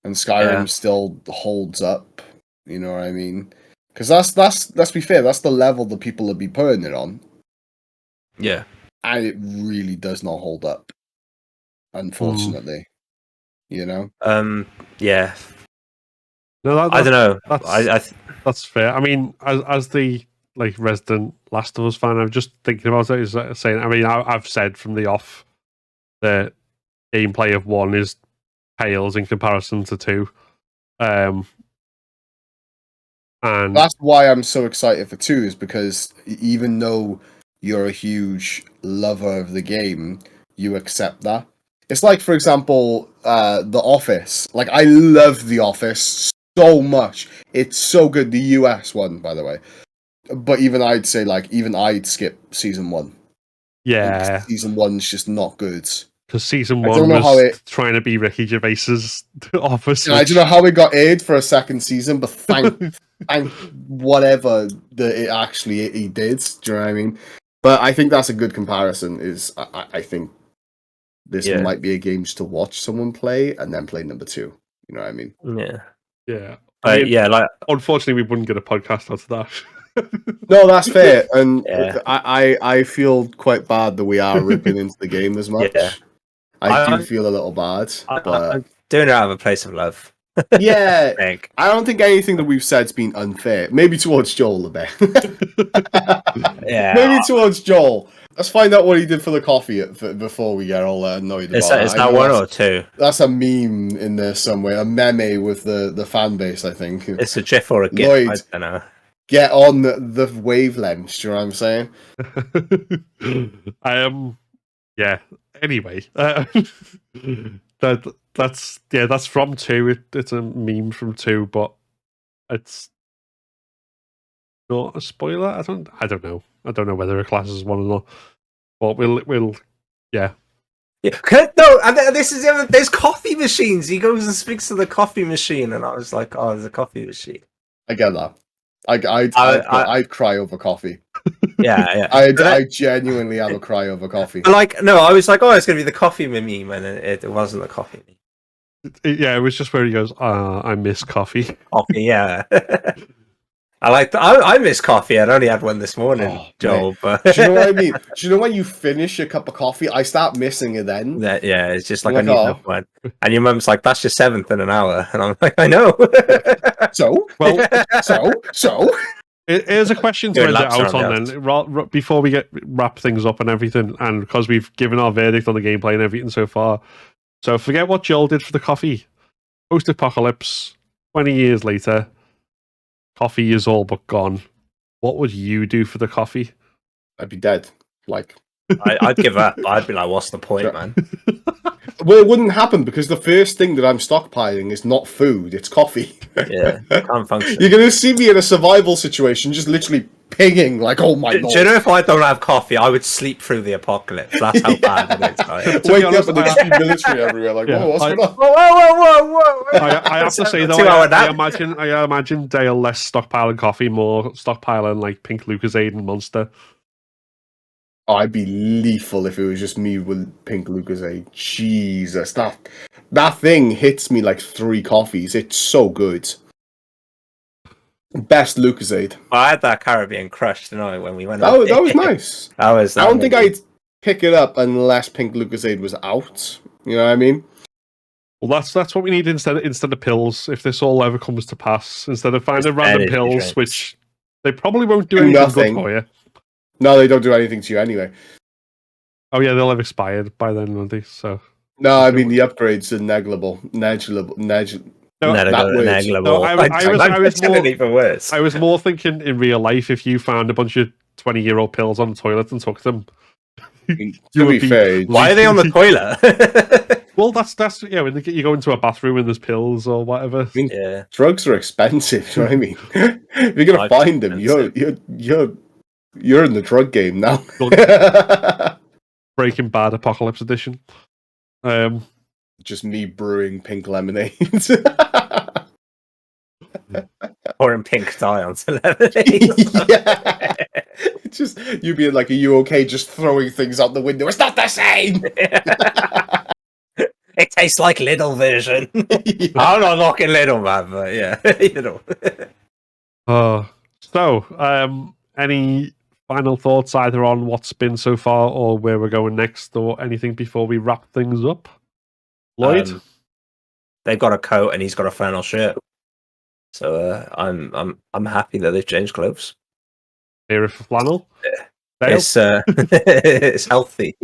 and Skyrim still holds up. You know what I mean? Because that's let's be fair, that's the level that people would be putting it on. Yeah, and it really does not hold up, unfortunately. You know. Yeah. No, I don't know. That's fair. I mean, as the like resident Last of Us fan, I'm just thinking about it. Is saying, I mean, I've said from the off the gameplay of 1 is pales in comparison to 2. And that's why I'm so excited for 2, is because even though you're a huge lover of the game, you accept that. It's like, for example, The Office. Like, I love The Office so much. It's so good. The US one, by the way. But even I'd say, like, even I'd skip season 1. yeah, Like, season 1's just not good. because season I 1 don't know was trying to be Ricky Gervais's Office. I don't know how it got aired for a second season, but thank whatever that it actually he did. Do you know what I mean? But I think that's a good comparison. Is I think this might be a game just to watch someone play and then play number 2. You know what I mean? Yeah. Yeah. I mean, like, unfortunately, we wouldn't get a podcast out of that. No, that's fair, and I feel quite bad that we are ripping into the game as much. Yeah. I do feel a little bad, but I'm doing it out of a place of love. yeah, I don't think anything that we've said's been unfair. Maybe towards Joel a bit. Yeah, maybe towards Joel. Let's find out what he did for the coffee before we get all annoyed about it. Is that 1 or 2? That's a meme in there somewhere, a meme with the fan base, I think. It's a GIF or a GIF, Lloyd, I don't know. Get on the wavelengths, do you know what I'm saying? Yeah. Anyway, that's from 2. It's a meme from 2, but it's not a spoiler. I don't know. I don't know whether it classes as 1 or not. But we'll yeah. No, and this is the other. There's coffee machines. He goes and speaks to the coffee machine, and I was like, "Oh, there's a coffee machine." I get that. I'd cry over coffee. Yeah. I genuinely have a cry over coffee. Like, no, I was like, "Oh, it's gonna be the coffee meme," and it wasn't the coffee meme. Yeah, it was just where he goes, I miss coffee. Coffee, yeah. I miss coffee. I'd only had one this morning, Joel. Mate. But do you know what I mean? Do you know when you finish a cup of coffee, I start missing it then? Yeah, it's just like I need another one. And your mum's like, "That's your 7th in an hour," and I'm like, "I know." So Here's a question to end it out on then, before we wrap things up and everything, and because we've given our verdict on the gameplay and everything so far. So forget what Joel did for the coffee. Post-apocalypse, 20 years later, coffee is all but gone. What would you do for the coffee? I'd be dead. Like, I'd give up. I'd be like, "What's the point, man?" Well, it wouldn't happen because the first thing that I'm stockpiling is not food; it's coffee. Yeah, can't function. You're gonna see me in a survival situation, just literally pinging like, "Oh my god!" Do you know if I don't have coffee, I would sleep through the apocalypse. That's how bad it is. Right? Wake up and there's military everywhere. Like, whoa, what's going on? Whoa! I have to say though, I imagine Dale less stockpiling coffee, more stockpiling like Pink Lucozade and Monster. Oh, I'd be lethal if it was just me with Pink Lucozade. Jesus, that thing hits me like 3 coffees. It's so good. Best Lucozade. I had that Caribbean Crush tonight when we went. That was nice. I don't think I'd pick it up unless Pink Lucozade was out. You know what I mean? Well, that's what we need instead of pills. If this all ever comes to pass, instead of finding random pills, drinks. which they probably won't do anything good for you. No, they don't do anything to you anyway. Oh yeah, they'll have expired by then, won't they? So no, I mean the upgrades are negligible. I was more thinking in real life, if you found a bunch of 20-year-old pills on the toilet and took them. To be fair, why are they on the toilet? Well, that's when you go into a bathroom and there's pills or whatever. I mean, drugs are expensive. You know what I mean? If you're gonna find them, you're in the drug game now. Breaking Bad Apocalypse Edition. Just me brewing pink lemonade. Pouring pink dye onto lemonade. Yeah. Just you being like, "Are you okay?" Just throwing things out the window. It's not the same. It tastes like Lidl version. Yeah. I'm not knocking Lidl, man, but yeah, you know. So, any final thoughts either on what's been so far or where we're going next, or anything before we wrap things up? Lloyd, they've got a coat and he's got a flannel shirt, so I'm happy that they've changed clothes. Here for flannel. It's healthy.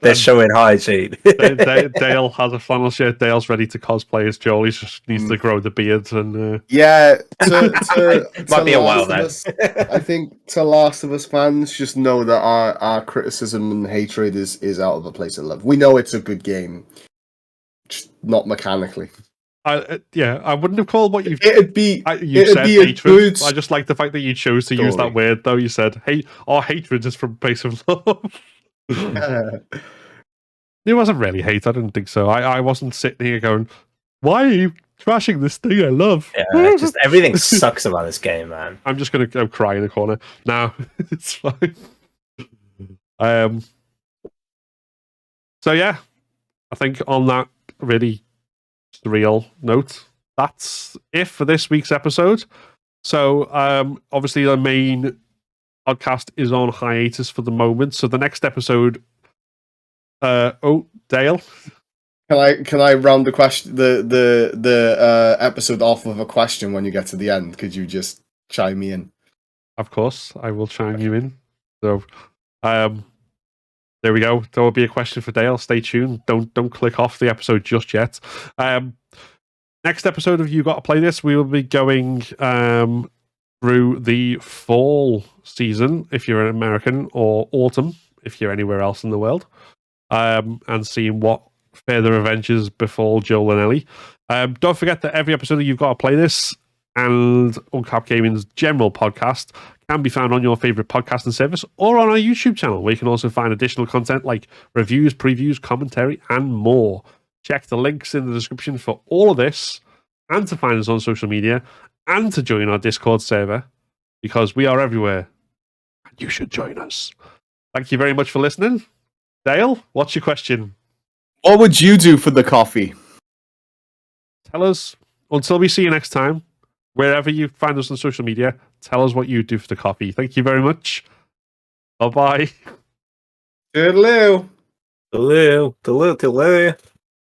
They're showing hygiene. Dale has a flannel shirt. Dale's ready to cosplay as Joel. He just needs to grow the beard and. Yeah, to Might be a while Last of then. Us, I think to Last of Us fans just know that our criticism and hatred is out of a place of love. We know it's a good game, just not mechanically. I wouldn't have called what you've. It'd be hatred. good. I just like the fact that you chose to use that word, though. You said, "Hey, our hatred is from a place of love." It wasn't really hate. I didn't think so. I wasn't sitting here going, "Why are you trashing this thing I love?" Yeah, just everything sucks about this game, man. I'm just gonna go cry in the corner. No, it's fine. So yeah, I think on that really surreal note, that's it for this week's episode. So obviously the main podcast is on hiatus for the moment. So the next episode. Dale. Can I round the episode off with a question when you get to the end? Could you just chime me in? Of course, I will chime you in. So, there we go. There will be a question for Dale. Stay tuned. Don't click off the episode just yet. Next episode of You Gotta Play This, we will be going through the fall season if you're an American, or autumn if you're anywhere else in the world. And seeing what further adventures befall Joel and Ellie. Don't forget that every episode of You've Got to Play This and UnCapt Gaming's general podcast can be found on your favourite podcasting service or on our YouTube channel, where you can also find additional content like reviews, previews, commentary, and more. Check the links in the description for all of this, and to find us on social media, and to join our Discord server, because we are everywhere, and you should join us. Thank you very much for listening. Dale, what's your question? What would you do for the coffee? Tell us, until we see you next time, wherever you find us on social media, tell us what you do for the coffee. Thank you very much. Bye-bye. Toodaloo. Toodaloo. Toodaloo.